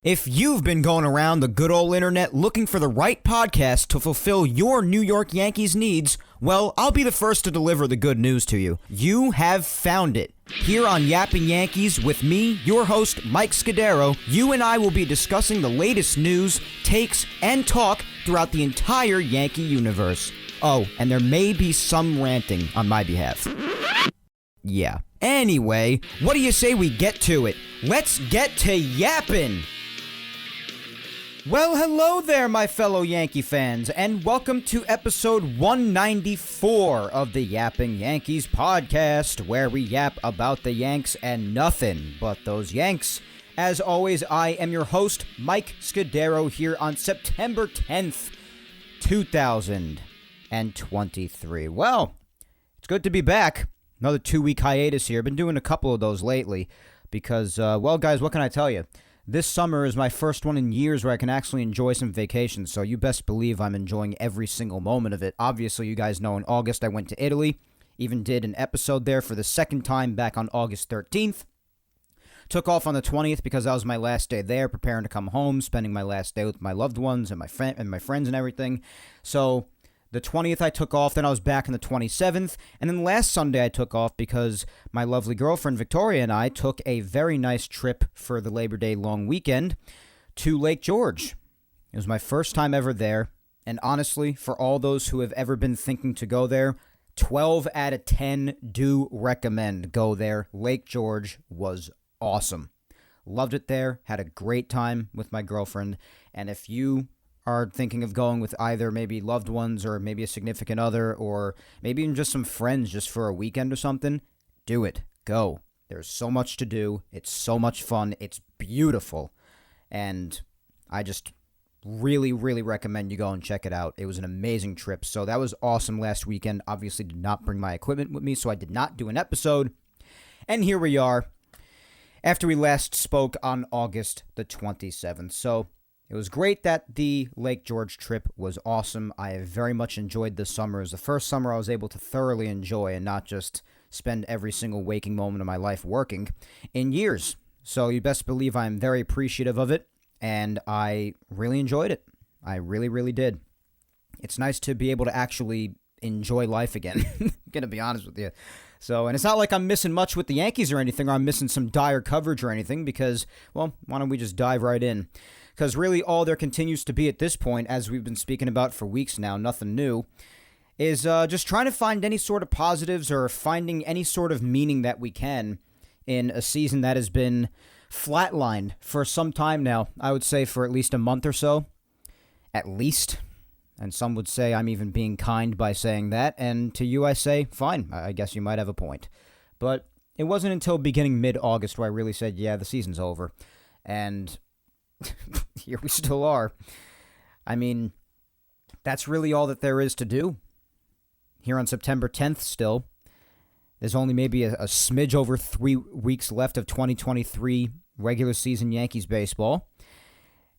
If you've been going around the good old internet looking for the right podcast to fulfill your New York Yankees needs, well, I'll be the first to deliver the good news to you. You have found it. Here on Yapping Yankees with me, your host, Mike Scudero, you and I will be discussing the latest news, takes, and talk throughout the entire Yankee universe. Oh, and there may be some ranting on my behalf. Yeah. Anyway, what do you say we get to it? Let's get to yapping! Well, hello there, my fellow Yankee fans, and welcome to episode 194 of the Yapping Yankees podcast, where we yap about the Yanks and nothing but those Yanks. As always, I am your host, Mike Scudero, here on September 10th, 2023. Well, it's good to be back. Another 2-week hiatus here. Been doing a couple of those lately because, well, guys, what can I tell you? This summer is my first one in years where I can actually enjoy some vacation, so you best believe I'm enjoying every single moment of it. Obviously, you guys know in August I went to Italy, even did an episode there for the second time back on August 13th. Took off on the 20th because that was my last day there, preparing to come home, spending my last day with my loved ones and my friends and everything. So the 20th I took off, then I was back on the 27th, and then last Sunday I took off because my lovely girlfriend Victoria and I took a very nice trip for the Labor Day long weekend to Lake George. It was my first time ever there, and honestly, for all those who have ever been thinking to go there, 12 out of 10 do recommend go there. Lake George was awesome. Loved it there, had a great time with my girlfriend, and if you are thinking of going with either maybe loved ones or maybe a significant other or maybe even just some friends just for a weekend or something, do it. Go. There's so much to do. It's so much fun. It's beautiful. And I just really, really recommend you go and check it out. It was an amazing trip. So that was awesome last weekend. Obviously did not bring my equipment with me, so I did not do an episode. And here we are after we last spoke on August the 27th. So it was great that the Lake George trip was awesome. I very much enjoyed this summer. It was the first summer I was able to thoroughly enjoy and not just spend every single waking moment of my life working in years. So you best believe I'm very appreciative of it, and I really enjoyed it. I really, really did. It's nice to be able to actually enjoy life again. I'm going to be honest with you. So, and it's not like I'm missing much with the Yankees or anything, or I'm missing some dire coverage or anything because, well, why don't we just dive right in? Because really all there continues to be at this point, as we've been speaking about for weeks now, nothing new, is just trying to find any sort of positives or finding any sort of meaning that we can in a season that has been flatlined for some time now. I would say for at least a month or so. At least. And some would say I'm even being kind by saying that. And to you I say, fine, I guess you might have a point. But it wasn't until beginning mid-August where I really said, yeah, the season's over. And here we still are. I mean, that's really all that there is to do. Here on September 10th still, there's only maybe a smidge over 3 weeks left of 2023 regular season Yankees baseball.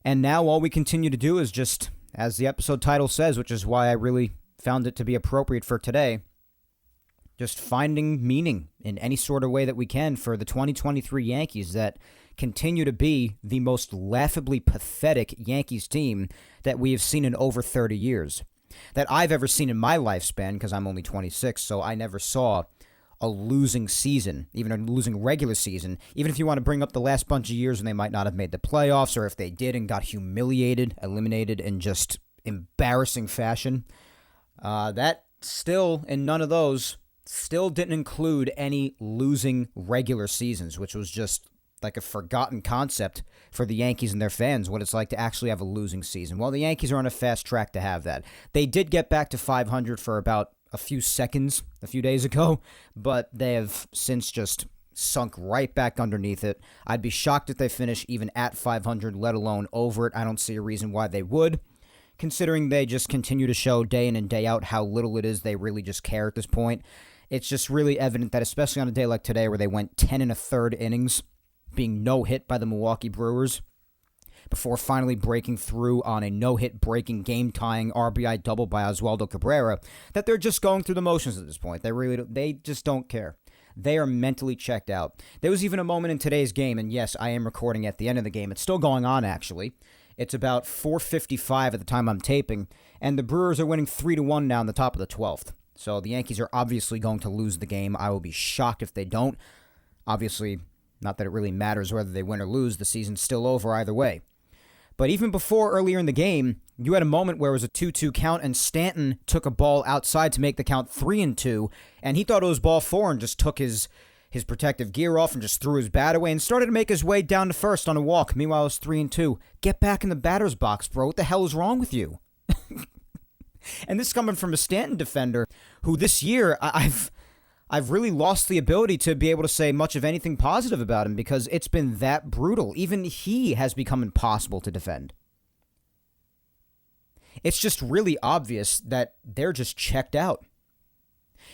And now all we continue to do is just, as the episode title says, which is why I really found it to be appropriate for today, just finding meaning in any sort of way that we can for the 2023 Yankees that continue to be the most laughably pathetic Yankees team that we have seen in over 30 years. That I've ever seen in my lifespan, because I'm only 26, so I never saw a losing season, even a losing regular season, even if you want to bring up the last bunch of years when they might not have made the playoffs, or if they did and got humiliated, eliminated in just embarrassing fashion. That still, in none of those, still didn't include any losing regular seasons, which was just like a forgotten concept for the Yankees and their fans, what it's like to actually have a losing season. Well, the Yankees are on a fast track to have that. They did get back to 500 for about a few seconds a few days ago, but they have since just sunk right back underneath it. I'd be shocked if they finish even at 500, let alone over it. I don't see a reason why they would, considering they just continue to show day in and day out how little it is they really just care at this point. It's just really evident that, especially on a day like today where they went 10 1/3 innings, being no-hit by the Milwaukee Brewers, before finally breaking through on a no-hit breaking game-tying RBI double by Oswaldo Cabrera, that they're just going through the motions at this point. They just don't care. They are mentally checked out. There was even a moment in today's game, and yes, I am recording at the end of the game. It's still going on, actually. It's about 4:55 at the time I'm taping, and the Brewers are winning 3-1 now in the top of the 12th. So the Yankees are obviously going to lose the game. I will be shocked if they don't. Obviously, not that it really matters whether they win or lose. The season's still over either way. But even before earlier in the game, you had a moment where it was a 2-2 count, and Stanton took a ball outside to make the count 3-2, and he thought it was ball 4 and just took his protective gear off and just threw his bat away and started to make his way down to first on a walk. Meanwhile, it was 3-2. Get back in the batter's box, bro. What the hell is wrong with you? And this is coming from a Stanton defender who this year I've really lost the ability to be able to say much of anything positive about him because it's been that brutal. Even he has become impossible to defend. It's just really obvious that they're just checked out.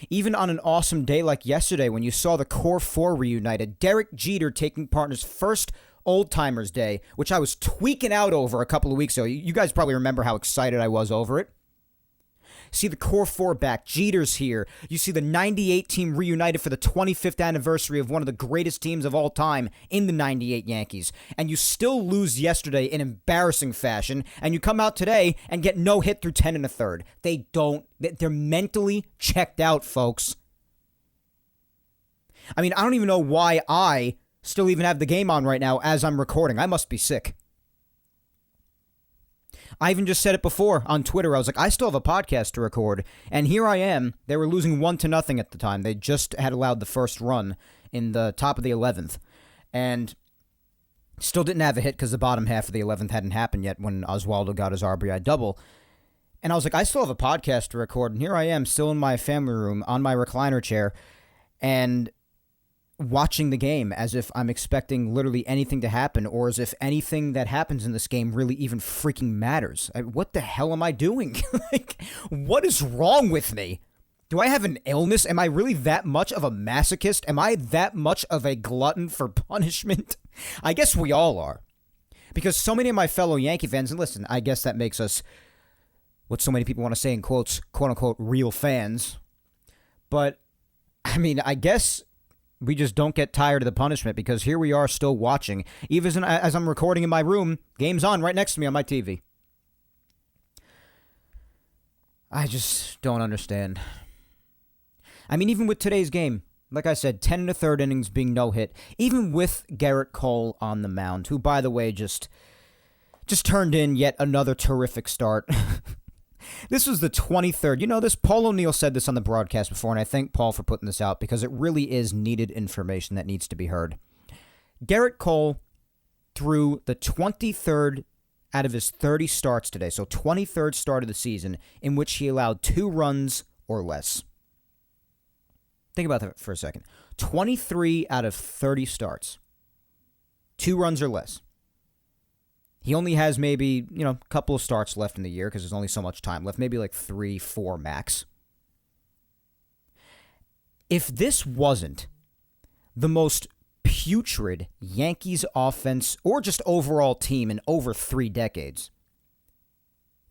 Even on an awesome day like yesterday when you saw the Core 4 reunited, Derek Jeter taking part in his first Old Timers Day, which I was tweaking out over a couple of weeks ago. You guys probably remember how excited I was over it. See the Core 4 back. Jeter's here. You see the 98 team reunited for the 25th anniversary of one of the greatest teams of all time in the 98 Yankees. And you still lose yesterday in embarrassing fashion. And you come out today and get no hit through 10 1/3. They're mentally checked out, folks. I mean, I don't even know why I still even have the game on right now as I'm recording. I must be sick. I even just said it before on Twitter. I was like, I still have a podcast to record. And here I am. They were losing 1-0 at the time. They just had allowed the first run in the top of the 11th. And still didn't have a hit because the bottom half of the 11th hadn't happened yet when Oswaldo got his RBI double. And I was like, I still have a podcast to record. And here I am still in my family room on my recliner chair and watching the game as if I'm expecting literally anything to happen or as if anything that happens in this game really even freaking matters. What the hell am I doing? What is wrong with me? Do I have an illness? Am I really that much of a masochist? Am I that much of a glutton for punishment? I guess we all are. Because so many of my fellow Yankee fans, and listen, I guess that makes us what so many people want to say in quotes, quote unquote, real fans. But, I mean, I guess we just don't get tired of the punishment because here we are still watching. Even as I'm recording in my room, game's on right next to me on my TV. I just don't understand. I mean, even with today's game, like I said, 10 1/3 innings being no hit, even with Gerrit Cole on the mound, who, by the way, just turned in yet another terrific start. This was the 23rd. You know, Paul O'Neill said this on the broadcast before, and I thank Paul for putting this out because it really is needed information that needs to be heard. Gerrit Cole threw the 23rd out of his 30 starts today, so 23rd start of the season, in which he allowed 2 runs or less. Think about that for a second. 23 out of 30 starts. 2 runs or less. He only has maybe, a couple of starts left in the year because there's only so much time left. Maybe like 3, 4 max. If this wasn't the most putrid Yankees offense or just overall team in over 3 decades,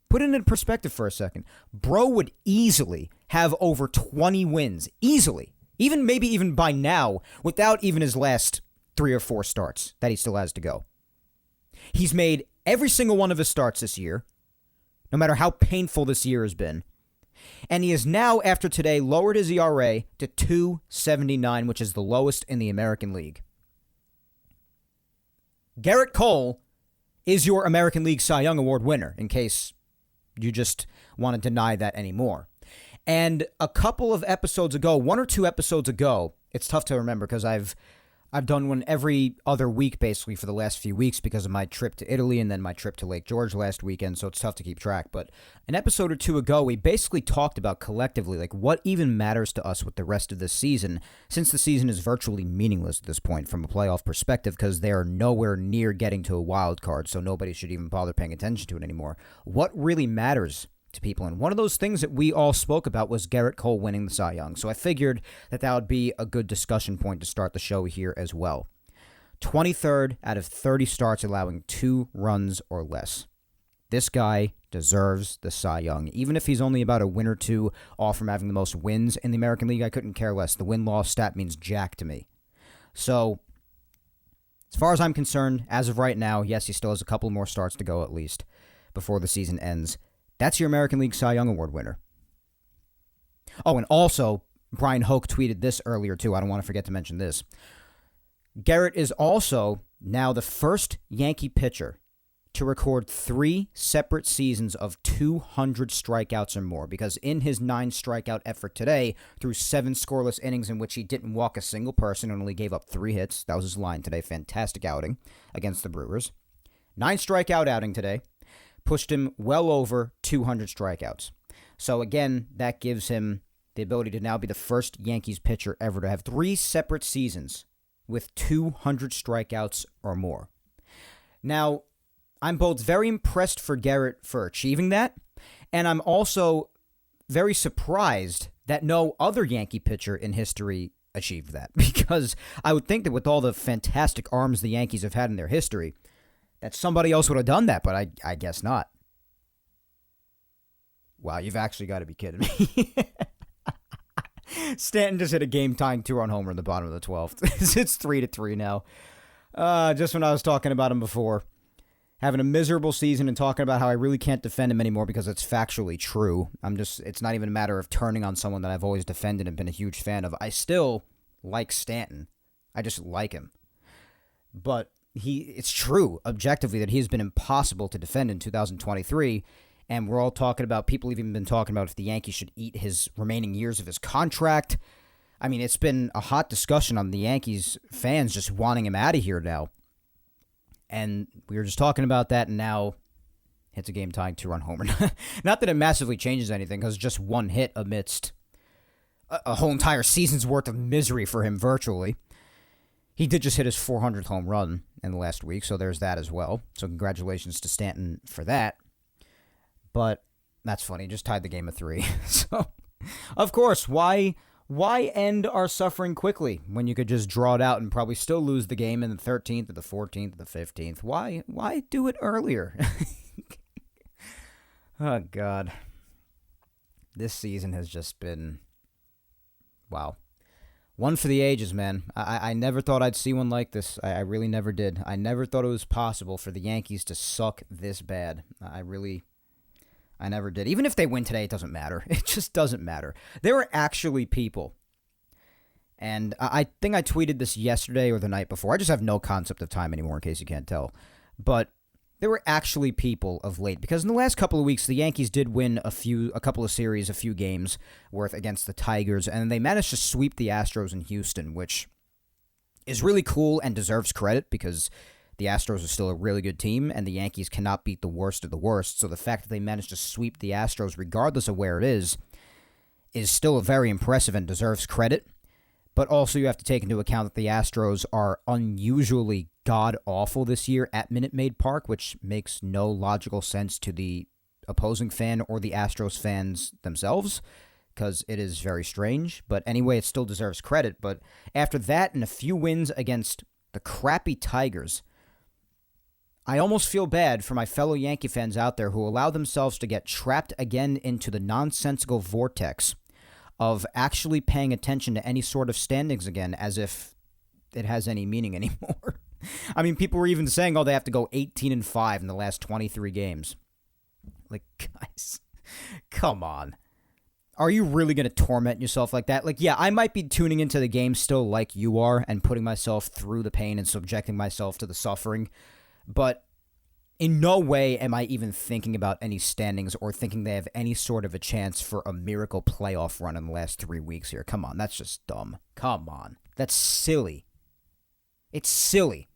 put it in perspective for a second. Bro would easily have over 20 wins. Easily. Maybe even by now, without even his last 3 or 4 starts that he still has to go. He's made every single one of his starts this year, no matter how painful this year has been. And he has now, after today, lowered his ERA to 2.79, which is the lowest in the American League. Gerrit Cole is your American League Cy Young Award winner, in case you just want to deny that anymore. And a couple of episodes ago, 1 or 2 episodes ago, it's tough to remember because I've done one every other week, basically, for the last few weeks because of my trip to Italy and then my trip to Lake George last weekend, so it's tough to keep track. But an episode or 2 ago, we basically talked about collectively, what even matters to us with the rest of this season, since the season is virtually meaningless at this point from a playoff perspective because they are nowhere near getting to a wild card, so nobody should even bother paying attention to it anymore. What really matters to people? And one of those things that we all spoke about was Gerrit Cole winning the Cy Young. So I figured that would be a good discussion point to start the show here as well. 23rd out of 30 starts allowing 2 runs or less. This guy deserves the Cy Young. Even if he's only about a win or two off from having the most wins in the American League, I couldn't care less. The win-loss stat means jack to me. So, as far as I'm concerned, as of right now, yes, he still has a couple more starts to go at least before the season ends. That's your American League Cy Young Award winner. Oh, and also, Brian Hoke tweeted this earlier, too. I don't want to forget to mention this. Garrett is also now the first Yankee pitcher to record 3 separate seasons of 200 strikeouts or more, because in his 9 strikeout effort today, through 7 scoreless innings in which he didn't walk a single person and only gave up 3 hits, that was his line today, fantastic outing against the Brewers. 9 strikeout outing today, pushed him well over 200 strikeouts. So again, that gives him the ability to now be the first Yankees pitcher ever to have 3 separate seasons with 200 strikeouts or more. Now, I'm both very impressed for Garrett for achieving that, and I'm also very surprised that no other Yankee pitcher in history achieved that, because I would think that with all the fantastic arms the Yankees have had in their history, that somebody else would have done that, but I guess not. Wow, you've actually got to be kidding me. Stanton just hit a game-tying 2-run homer in the bottom of the 12th. It's 3-3 now. Just when I was talking about him before, having a miserable season and talking about how I really can't defend him anymore because it's factually true. It's not even a matter of turning on someone that I've always defended and been a huge fan of. I still like Stanton. I just like him. But it's true, objectively, that he's been impossible to defend in 2023. And we're all talking about, people have even been talking about if the Yankees should eat his remaining years of his contract. I mean, it's been a hot discussion on the Yankees fans just wanting him out of here now. And we were just talking about that, and now hits a game-tying 2-run homer. Not that it massively changes anything, because just one hit amidst a whole entire season's worth of misery for him virtually. He did just hit his 400th home run in the last week, so there's that as well. So congratulations to Stanton for that. But that's funny. He just tied the game of 3. So, of course, why end our suffering quickly when you could just draw it out and probably still lose the game in the 13th or the 14th or the 15th? Why do it earlier? Oh, God. This season has just been, wow. One for the ages, man. I never thought I'd see one like this. I really never did. I never thought it was possible for the Yankees to suck this bad. I never did. Even if they win today, it doesn't matter. It just doesn't matter. There are actually people, and I think I tweeted this yesterday or the night before. I just have no concept of time anymore, in case you can't tell. But there were actually people of late, because in the last couple of weeks, the Yankees did win a couple of series, a few games worth against the Tigers, and they managed to sweep the Astros in Houston, which is really cool and deserves credit, because the Astros are still a really good team, and the Yankees cannot beat the worst of the worst. So the fact that they managed to sweep the Astros, regardless of where it is still very impressive and deserves credit. But also you have to take into account that the Astros are unusually god-awful this year at Minute Maid Park, which makes no logical sense to the opposing fan or the Astros fans themselves, because it is very strange. But anyway, it still deserves credit. But after that and a few wins against the crappy Tigers, I almost feel bad for my fellow Yankee fans out there who allow themselves to get trapped again into the nonsensical vortex of actually paying attention to any sort of standings again, as if it has any meaning anymore. I mean, people were even saying, they have to go 18-5 in the last 23 games. Like, guys, come on. Are you really going to torment yourself like that? Like, yeah, I might be tuning into the game still like you are and putting myself through the pain and subjecting myself to the suffering, but in no way am I even thinking about any standings or thinking they have any sort of a chance for a miracle playoff run in the last 3 weeks here. Come on, that's just dumb. Come on. That's silly. It's silly.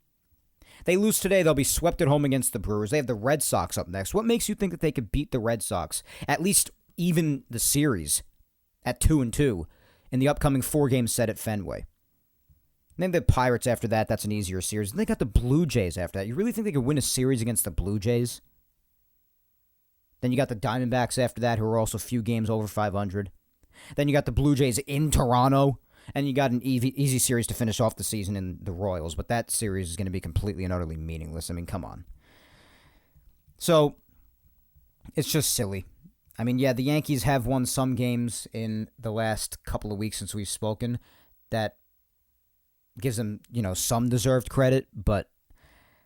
They lose today, they'll be swept at home against the Brewers. They have the Red Sox up next. What makes you think that they could beat the Red Sox, at least even the series, at 2-2 in the upcoming 4-game set at Fenway? Then the Pirates after that. That's an easier series. And they got the Blue Jays after that. You really think they could win a series against the Blue Jays? Then you got the Diamondbacks after that, who are also a few games over 500. Then you got the Blue Jays in Toronto. And you got an easy series to finish off the season in the Royals. But that series is going to be completely and utterly meaningless. I mean, come on. So, It's just silly. I mean, yeah, the Yankees have won some games in the last couple of weeks since we've spoken that gives them, some deserved credit, but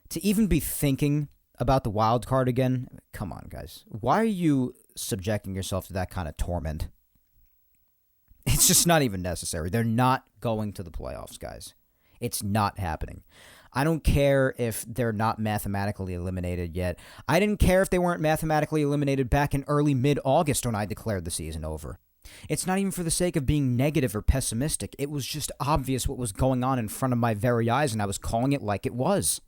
to even be thinking about the wild card again, come on, guys. Why are you subjecting yourself to that kind of torment? It's just not even necessary. They're not going to the playoffs, guys. It's not happening. I don't care if they're not mathematically eliminated yet. I didn't care if they weren't mathematically eliminated back in early mid-August when I declared the season over. It's not even for the sake of being negative or pessimistic. It was just obvious what was going on in front of my very eyes, and I was calling it like it was.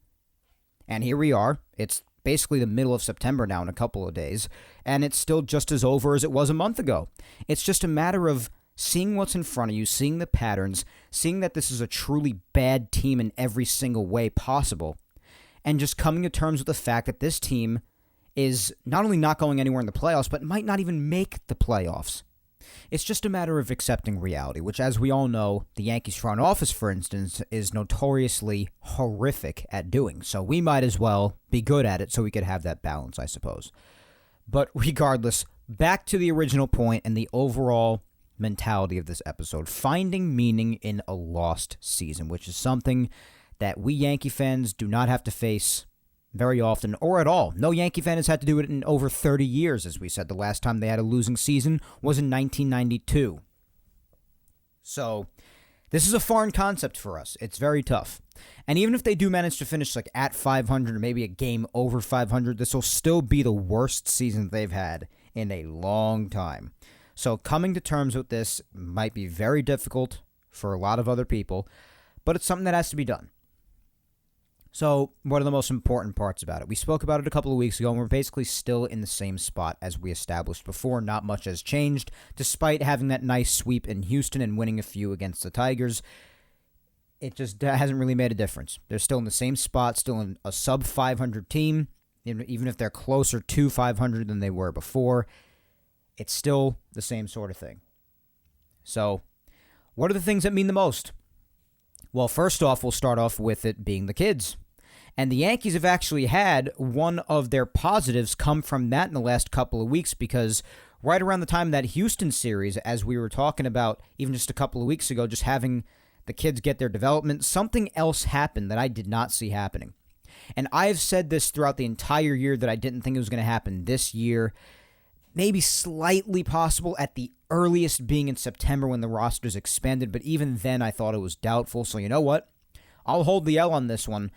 And here we are. It's basically the middle of September now in a couple of days, and it's still just as over as it was a month ago. It's just a matter of seeing what's in front of you, seeing the patterns, seeing that this is a truly bad team in every single way possible, and just coming to terms with the fact that this team is not only not going anywhere in the playoffs, but might not even make the playoffs. It's just a matter of accepting reality, which, as we all know, the Yankees front office, for instance, is notoriously horrific at doing. So we might as well be good at it so we could have that balance, I suppose. But regardless, back to the original point and the overall mentality of this episode, finding meaning in a lost season, which is something that we Yankee fans do not have to face very often or at all. No Yankee fan has had to do it in over 30 years, as we said. The last time they had a losing season was in 1992. So this is a foreign concept for us. It's very tough. And even if they do manage to finish like at 500 or maybe a game over 500, this will still be the worst season they've had in a long time. So coming to terms with this might be very difficult for a lot of other people, but it's something that has to be done. So what are the most important parts about it? We spoke about it a couple of weeks ago, and we're basically still in the same spot as we established before. Not much has changed, despite having that nice sweep in Houston and winning a few against the Tigers. It just hasn't really made a difference. They're still in the same spot, still in a sub-500 team, even if they're closer to 500 than they were before. It's still the same sort of thing. So, what are the things that mean the most? Well, first off, we'll start off with it being the kids. And the Yankees have actually had one of their positives come from that in the last couple of weeks, because right around the time of that Houston series, as we were talking about even just a couple of weeks ago, just having the kids get their development, something else happened that I did not see happening. And I've said this throughout the entire year that I didn't think it was going to happen this year. Maybe slightly possible at the earliest being in September when the roster's expanded, but even then I thought it was doubtful. So you know what? I'll hold the L on this one.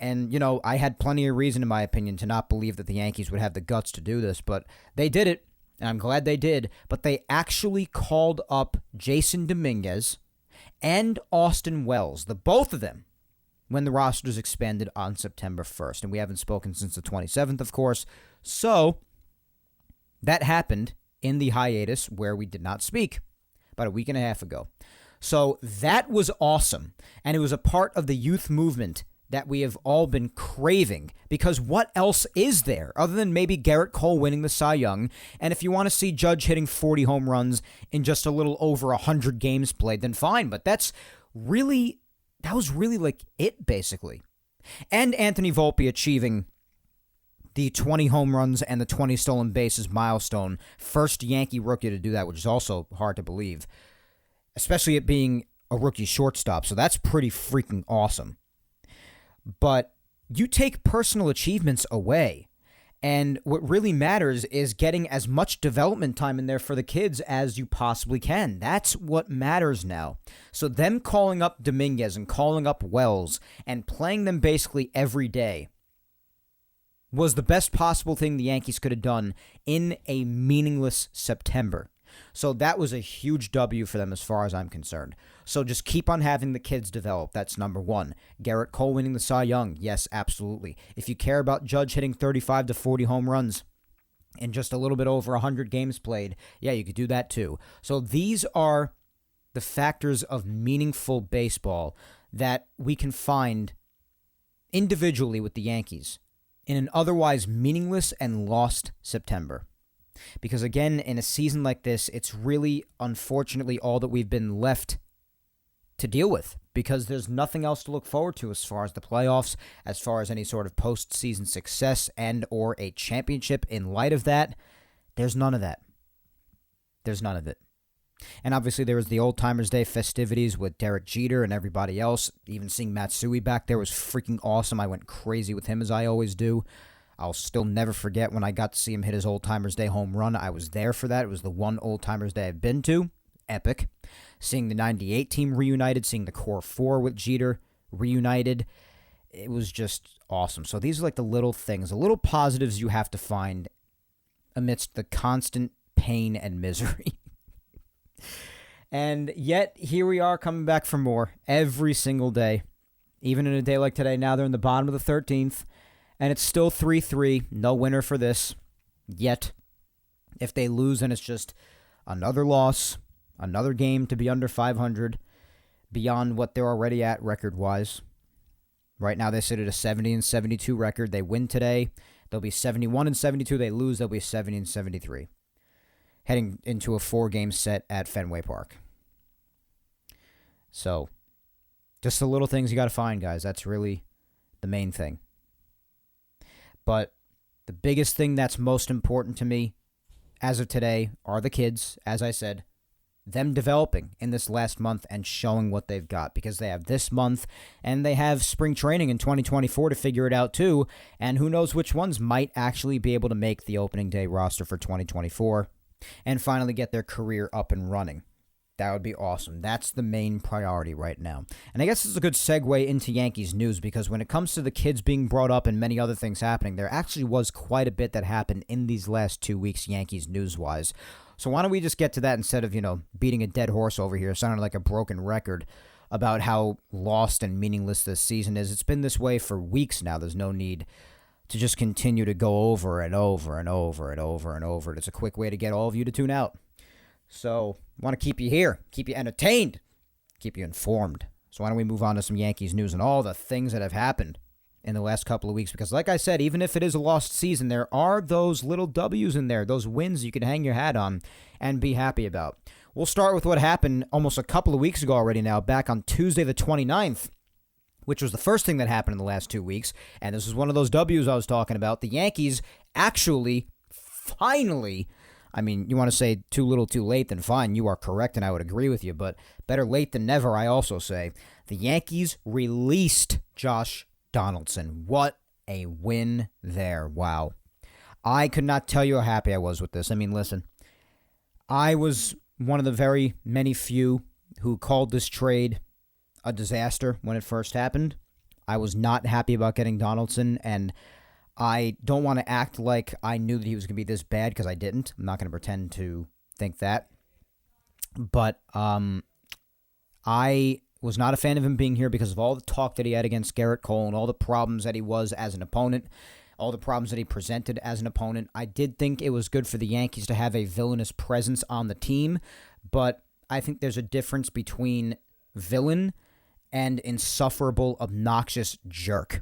And, I had plenty of reason, in my opinion, to not believe that the Yankees would have the guts to do this, but they did it, and I'm glad they did. But they actually called up Jason Dominquez and Austin Wells, the both of them, when the roster's expanded on September 1st. And we haven't spoken since the 27th, of course. So that happened in the hiatus where we did not speak about a week and a half ago. So that was awesome. And it was a part of the youth movement that we have all been craving, because what else is there other than maybe Garrett Cole winning the Cy Young? And if you want to see Judge hitting 40 home runs in just a little over 100 games played, then fine. But that was really like it, basically. And Anthony Volpe achieving the 20 home runs and the 20 stolen bases milestone. First Yankee rookie to do that, which is also hard to believe, especially it being a rookie shortstop. So that's pretty freaking awesome. But you take personal achievements away, and what really matters is getting as much development time in there for the kids as you possibly can. That's what matters now. So them calling up Dominguez and calling up Wells and playing them basically every day was the best possible thing the Yankees could have done in a meaningless September. So that was a huge W for them as far as I'm concerned. So just keep on having the kids develop. That's number one. Garrett Cole winning the Cy Young. Yes, absolutely. If you care about Judge hitting 35 to 40 home runs in just a little bit over 100 games played, yeah, you could do that too. So these are the factors of meaningful baseball that we can find individually with the Yankees in an otherwise meaningless and lost September. Because again, in a season like this, it's really, unfortunately, all that we've been left to deal with because there's nothing else to look forward to as far as the playoffs, as far as any sort of postseason success and or a championship. In light of that, there's none of that. There's none of it. And obviously there was the Old Timers Day festivities with Derek Jeter and everybody else. Even seeing Matsui back there was freaking awesome. I went crazy with him as I always do. I'll still never forget when I got to see him hit his Old Timers Day home run. I was there for that. It was the one Old Timers Day I've been to. Epic. Seeing the 98 team reunited, seeing the core four with Jeter reunited. It was just awesome. So these are like the little things, the little positives you have to find amidst the constant pain and misery. And yet, here we are coming back for more every single day. Even in a day like today, now they're in the bottom of the 13th, and it's still 3-3. No winner for this yet. If they lose, then it's just another loss, another game to be under 500, beyond what they're already at record-wise. Right now, they sit at a 70-72 record. They win today, they'll be 71-72. They lose, they'll be 70-73. Heading into a 4-game set at Fenway Park. So, just the little things you got to find, guys. That's really the main thing. But the biggest thing that's most important to me as of today are the kids, as I said, them developing in this last month and showing what they've got, because they have this month and they have spring training in 2024 to figure it out too, and who knows which ones might actually be able to make the opening day roster for 2024 and finally get their career up and running. That would be awesome. That's the main priority right now. And I guess it's a good segue into Yankees news, because when it comes to the kids being brought up and many other things happening, there actually was quite a bit that happened in these last 2 weeks, Yankees news-wise. So why don't we just get to that instead of, beating a dead horse over here, sounding like a broken record about how lost and meaningless this season is. It's been this way for weeks now. There's no need to just continue to go over and over and over and over and over. It's a quick way to get all of you to tune out. So, I want to keep you here, keep you entertained, keep you informed. So why don't we move on to some Yankees news and all the things that have happened in the last couple of weeks. Because like I said, even if it is a lost season, there are those little W's in there, those wins you can hang your hat on and be happy about. We'll start with what happened almost a couple of weeks ago already now, back on Tuesday the 29th. Which was the first thing that happened in the last 2 weeks. And this is one of those W's I was talking about. The Yankees actually, finally, you want to say too little too late, then fine. You are correct, and I would agree with you. But better late than never, I also say. The Yankees released Josh Donaldson. What a win there. Wow. I could not tell you how happy I was with this. Listen. I was one of the very many few who called this trade a disaster when it first happened. I was not happy about getting Donaldson, and I don't want to act like I knew that he was going to be this bad, because I didn't. I'm not going to pretend to think that. But I was not a fan of him being here because of all the talk that he had against Garrett Cole and all the problems that he was as an opponent, all the problems that he presented as an opponent. I did think it was good for the Yankees to have a villainous presence on the team, but I think there's a difference between villain and insufferable, obnoxious jerk.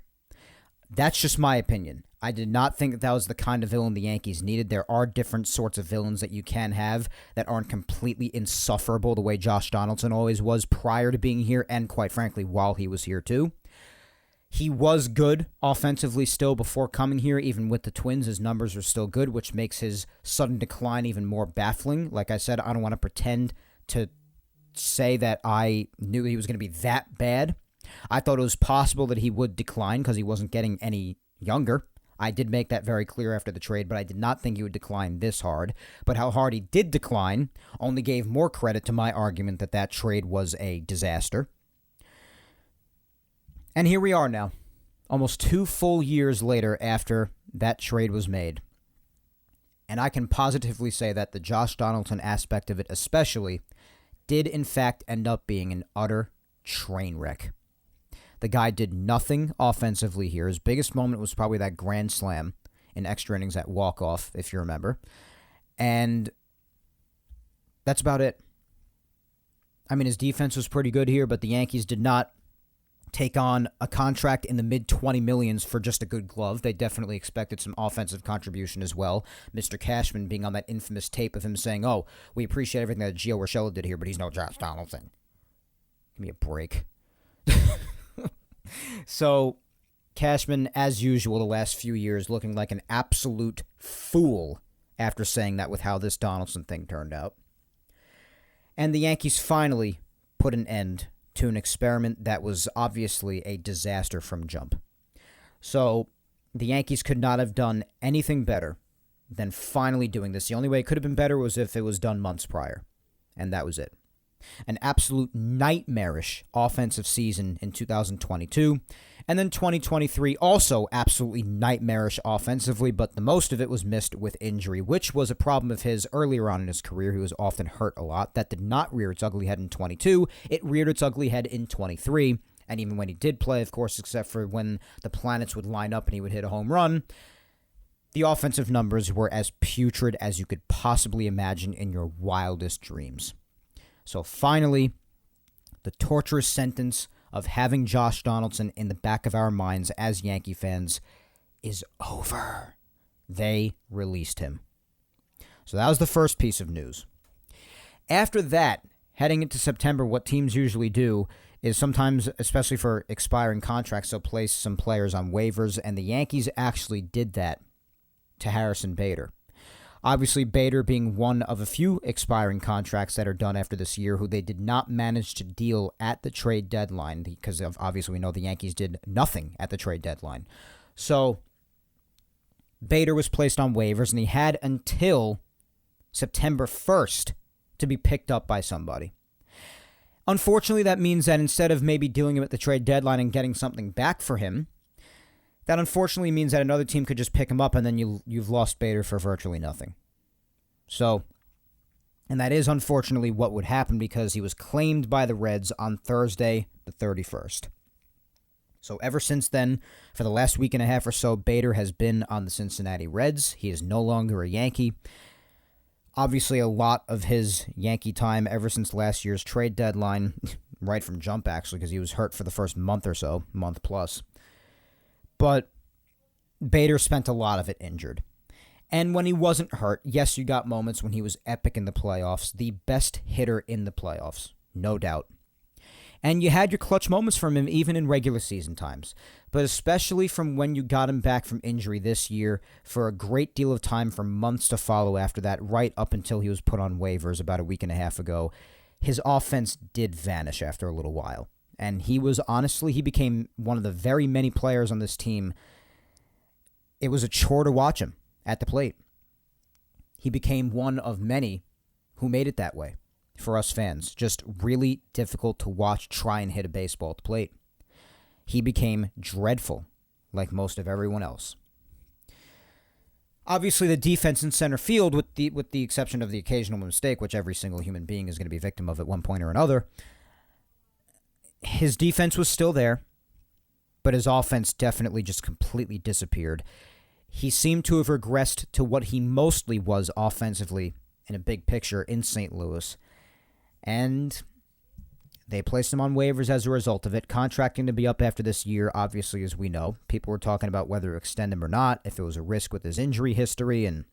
That's just my opinion. I did not think that was the kind of villain the Yankees needed. There are different sorts of villains that you can have that aren't completely insufferable the way Josh Donaldson always was prior to being here, and quite frankly, while he was here too. He was good offensively still before coming here. Even with the Twins, his numbers are still good, which makes his sudden decline even more baffling. Like I said, I don't want to pretend to say that I knew he was going to be that bad. I thought it was possible that he would decline because he wasn't getting any younger. I did make that very clear after the trade, but I did not think he would decline this hard. But how hard he did decline only gave more credit to my argument that that trade was a disaster. And here we are now, almost 2 full years later after that trade was made. And I can positively say that the Josh Donaldson aspect of it especially did in fact end up being an utter train wreck. The guy did nothing offensively here. His biggest moment was probably that grand slam in extra innings at walk-off, if you remember. And that's about it. His defense was pretty good here, but the Yankees did not take on a contract in the mid-$20 millions for just a good glove. They definitely expected some offensive contribution as well. Mr. Cashman being on that infamous tape of him saying, "Oh, we appreciate everything that Gio Urshela did here, but he's no Josh Donaldson." Give me a break. So, Cashman, as usual, the last few years, looking like an absolute fool after saying that with how this Donaldson thing turned out. And the Yankees finally put an end to an experiment that was obviously a disaster from jump. So, the Yankees could not have done anything better than finally doing this. The only way it could have been better was if it was done months prior. And that was it. An absolute nightmarish offensive season in 2022. And then 2023 also absolutely nightmarish offensively, but the most of it was missed with injury, which was a problem of his earlier on in his career. He was often hurt a lot. That did not rear its ugly head in 22. It reared its ugly head in 23. And even when he did play, of course, except for when the planets would line up and he would hit a home run, the offensive numbers were as putrid as you could possibly imagine in your wildest dreams. So finally, the torturous sentence of having Josh Donaldson in the back of our minds as Yankee fans is over. They released him. So that was the first piece of news. After that, heading into September, what teams usually do is sometimes, especially for expiring contracts, they'll place some players on waivers, and the Yankees actually did that to Harrison Bader. Obviously, Bader being one of a few expiring contracts that are done after this year who they did not manage to deal at the trade deadline because obviously we know the Yankees did nothing at the trade deadline. So, Bader was placed on waivers, and he had until September 1st to be picked up by somebody. Unfortunately, that means that instead of maybe dealing him at the trade deadline and getting something back for him, that unfortunately means that another team could just pick him up and then you've lost Bader for virtually nothing. So, and that is unfortunately what would happen because he was claimed by the Reds on Thursday, the 31st. So ever since then, for the last week and a half or so, Bader has been on the Cincinnati Reds. He is no longer a Yankee. Obviously, a lot of his Yankee time ever since last year's trade deadline, right from jump actually, because he was hurt for the first month or so, month plus. But Bader spent a lot of it injured. And when he wasn't hurt, yes, you got moments when he was epic in the playoffs, the best hitter in the playoffs, no doubt. And you had your clutch moments from him even in regular season times. But especially from when you got him back from injury this year for a great deal of time for months to follow after that, right up until he was put on waivers about a week and a half ago, his offense did vanish after a little while. And he became one of the very many players on this team. It was a chore to watch him at the plate. He became one of many who made it that way for us fans. Just really difficult to watch try and hit a baseball at the plate. He became dreadful, like most of everyone else. Obviously, the defense in center field, with the exception of the occasional mistake, which every single human being is going to be victim of at one point or another, his defense was still there, but his offense definitely just completely disappeared. He seemed to have regressed to what he mostly was offensively in a big picture in St. Louis. And they placed him on waivers as a result of it, contracting to be up after this year, obviously, as we know. People were talking about whether to extend him or not, if it was a risk with his injury history, and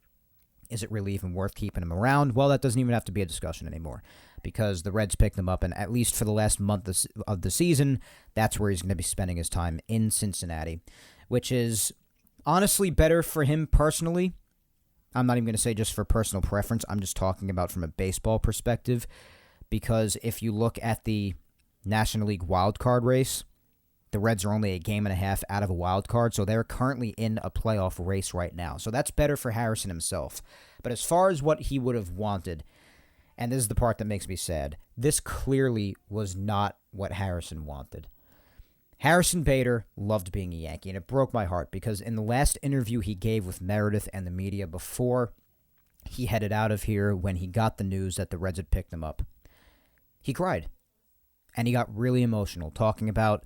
is it really even worth keeping him around? Well, that doesn't even have to be a discussion anymore because the Reds picked him up, and at least for the last month of the season, that's where he's going to be spending his time in Cincinnati, which is honestly better for him personally. I'm not even going to say just for personal preference. I'm just talking about from a baseball perspective because if you look at the National League wildcard race, the Reds are only a game and a half out of a wild card, so they're currently in a playoff race right now. So that's better for Harrison himself. But as far as what he would have wanted, and this is the part that makes me sad, this clearly was not what Harrison wanted. Harrison Bader loved being a Yankee, and it broke my heart because in the last interview he gave with Meredith and the media before he headed out of here when he got the news that the Reds had picked him up, he cried. And he got really emotional, talking about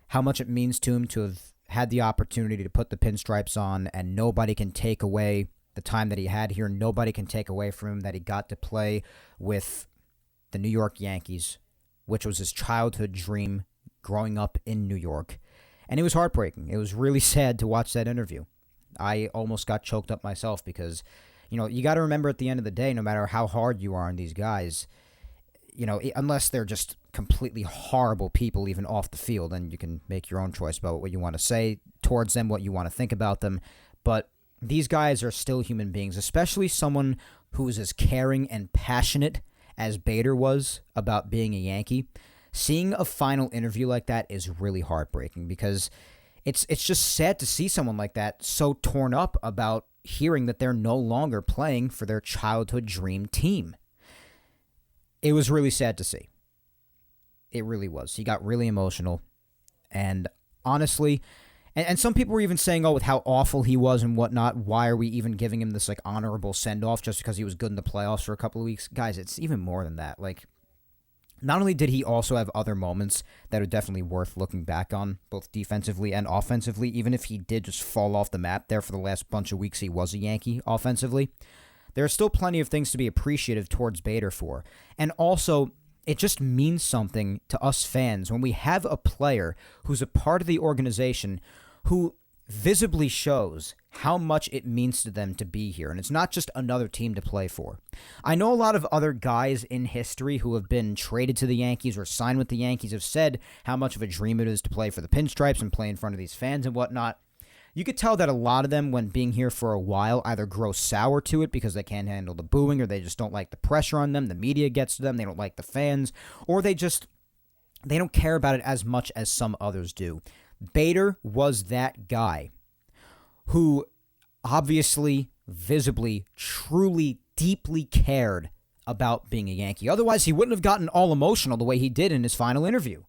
how much it means to him to have had the opportunity to put the pinstripes on, and nobody can take away the time that he had here. Nobody can take away from him that he got to play with the New York Yankees, which was his childhood dream growing up in New York. And it was heartbreaking. It was really sad to watch that interview. I almost got choked up myself because, you got to remember at the end of the day, no matter how hard you are on these guys, unless they're just completely horrible people, even off the field, then you can make your own choice about what you want to say towards them, what you want to think about them. But these guys are still human beings, especially someone who is as caring and passionate as Bader was about being a Yankee. Seeing a final interview like that is really heartbreaking because it's just sad to see someone like that so torn up about hearing that they're no longer playing for their childhood dream team. It was really sad to see. It really was. He got really emotional. And honestly, and some people were even saying, with how awful he was and whatnot, why are we even giving him this honorable send-off just because he was good in the playoffs for a couple of weeks? Guys, it's even more than that. Not only did he also have other moments that are definitely worth looking back on, both defensively and offensively, even if he did just fall off the map there for the last bunch of weeks he was a Yankee offensively, there are still plenty of things to be appreciative towards Bader for. And also, it just means something to us fans when we have a player who's a part of the organization who visibly shows how much it means to them to be here. And it's not just another team to play for. I know a lot of other guys in history who have been traded to the Yankees or signed with the Yankees have said how much of a dream it is to play for the Pinstripes and play in front of these fans and whatnot. You could tell that a lot of them, when being here for a while, either grow sour to it because they can't handle the booing or they just don't like the pressure on them. The media gets to them. They don't like the fans. Or they don't care about it as much as some others do. Bader was that guy who obviously, visibly, truly, deeply cared about being a Yankee. Otherwise, he wouldn't have gotten all emotional the way he did in his final interview.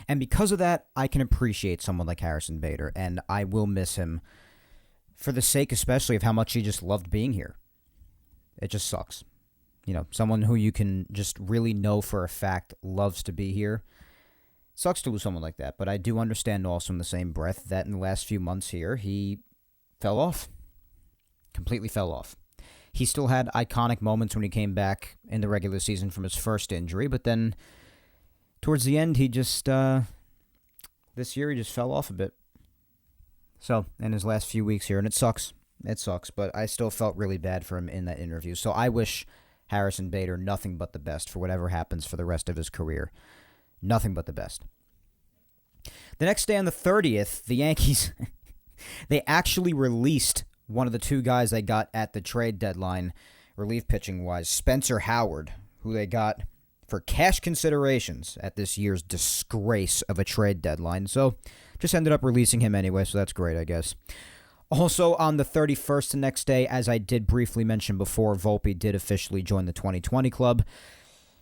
And because of that, I can appreciate someone like Harrison Bader, and I will miss him for the sake especially of how much he just loved being here. It just sucks. Someone who you can just really know for a fact loves to be here. Sucks to lose someone like that, but I do understand also in the same breath that in the last few months here, he fell off. Completely fell off. He still had iconic moments when he came back in the regular season from his first injury, but then towards the end, this year, he just fell off a bit. So, in his last few weeks here, and it sucks. It sucks, but I still felt really bad for him in that interview. So I wish Harrison Bader nothing but the best for whatever happens for the rest of his career. Nothing but the best. The next day on the 30th, the Yankees, they actually released one of the two guys they got at the trade deadline, relief pitching-wise, Spencer Howard, who they got for cash considerations at this year's disgrace of a trade deadline. So just ended up releasing him anyway, so that's great, I guess. Also, on the 31st, the next day, as I did briefly mention before, Volpe did officially join the 2020 club.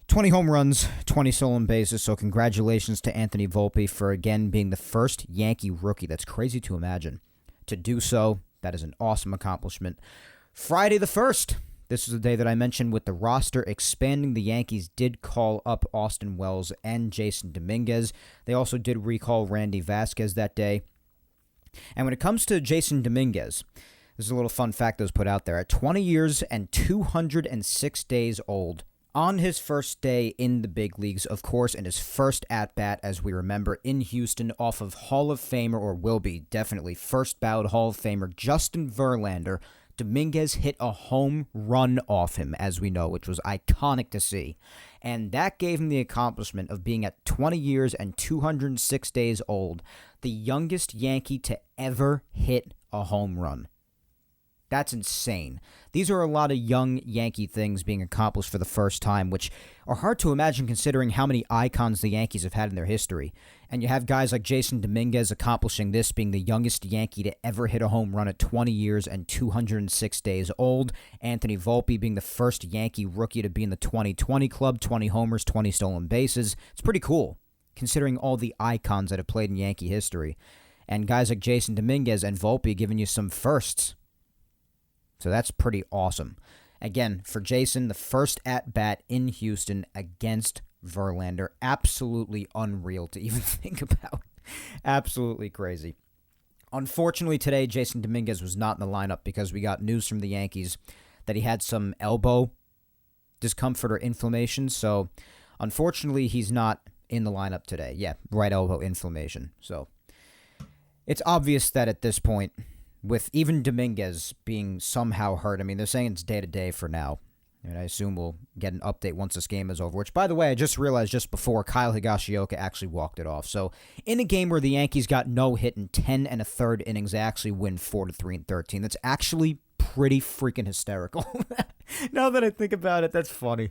20 home runs, 20 stolen bases, so congratulations to Anthony Volpe for again being the first Yankee rookie. That's crazy to imagine. To do so, that is an awesome accomplishment. Friday the 1st. This is the day that I mentioned with the roster expanding. The Yankees did call up Austin Wells and Jason Dominquez. They also did recall Randy Vasquez that day. And when it comes to Jason Dominquez, this is a little fun fact that was put out there. At 20 years and 206 days old, on his first day in the big leagues, of course, in his first at-bat, as we remember, in Houston, off of Hall of Famer, or will be definitely first ballot Hall of Famer, Justin Verlander, Dominguez hit a home run off him, as we know, which was iconic to see. And that gave him the accomplishment of being at 20 years and 206 days old, the youngest Yankee to ever hit a home run. That's insane. These are a lot of young Yankee things being accomplished for the first time, which are hard to imagine considering how many icons the Yankees have had in their history. And you have guys like Jason Dominquez accomplishing this, being the youngest Yankee to ever hit a home run at 20 years and 206 days old. Anthony Volpe being the first Yankee rookie to be in the 2020 club, 20 homers, 20 stolen bases. It's pretty cool, considering all the icons that have played in Yankee history. And guys like Jason Dominquez and Volpe giving you some firsts. So that's pretty awesome. Again, for Jason, the first at-bat in Houston against Verlander. Absolutely unreal to even think about. Absolutely crazy. Unfortunately, today, Jason Dominquez was not in the lineup because we got news from the Yankees that he had some elbow discomfort or inflammation. So, unfortunately, he's not in the lineup today. Yeah, right elbow inflammation. So, it's obvious that at this point, with even Dominguez being somehow hurt, I mean, they're saying it's day-to-day for now. And I assume we'll get an update once this game is over, which, by the way, I just realized just before, Kyle Higashioka actually walked it off. So in a game where the Yankees got no hit in 10 and a third innings, they actually win 4-3 and 13. That's actually pretty freaking hysterical. Now that I think about it, that's funny.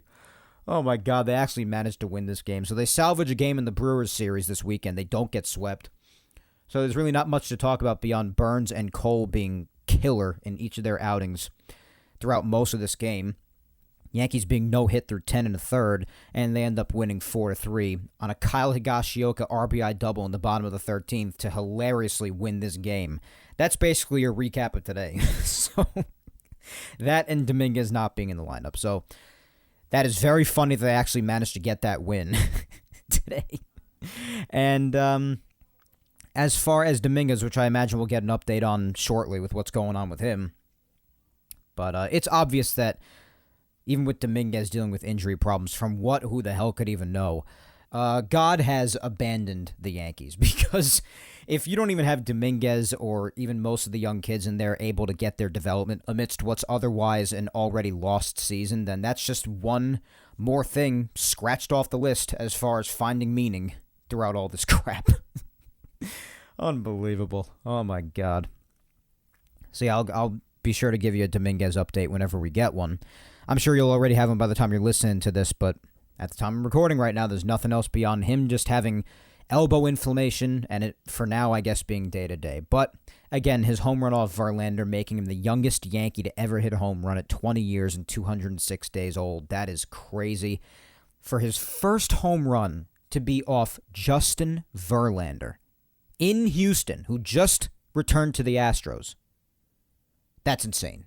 Oh, my God, they actually managed to win this game. So they salvage a game in the Brewers series this weekend. They don't get swept. So there's really not much to talk about beyond Burns and Cole being killer in each of their outings throughout most of this game. Yankees being no hit through 10 and a third, and they end up winning 4-3 on a Kyle Higashioka RBI double in the bottom of the 13th to hilariously win this game. That's basically your recap of today. So that and Dominquez not being in the lineup. So that is very funny that they actually managed to get that win today. And as far as Dominquez, which I imagine we'll get an update on shortly with what's going on with him, but it's obvious that even with Dominquez dealing with injury problems, from who the hell could even know, God has abandoned the Yankees. Because if you don't even have Dominquez or even most of the young kids in there able to get their development amidst what's otherwise an already lost season, then that's just one more thing scratched off the list as far as finding meaning throughout all this crap. Unbelievable. Oh, my God. See, I'll be sure to give you a Dominquez update whenever we get one. I'm sure you'll already have him by the time you're listening to this, but at the time I'm recording right now, there's nothing else beyond him just having elbow inflammation, and it, for now, I guess, being day-to-day. But, again, his home run off Verlander, making him the youngest Yankee to ever hit a home run at 20 years and 206 days old. That is crazy. For his first home run to be off Justin Verlander in Houston, who just returned to the Astros, that's insane.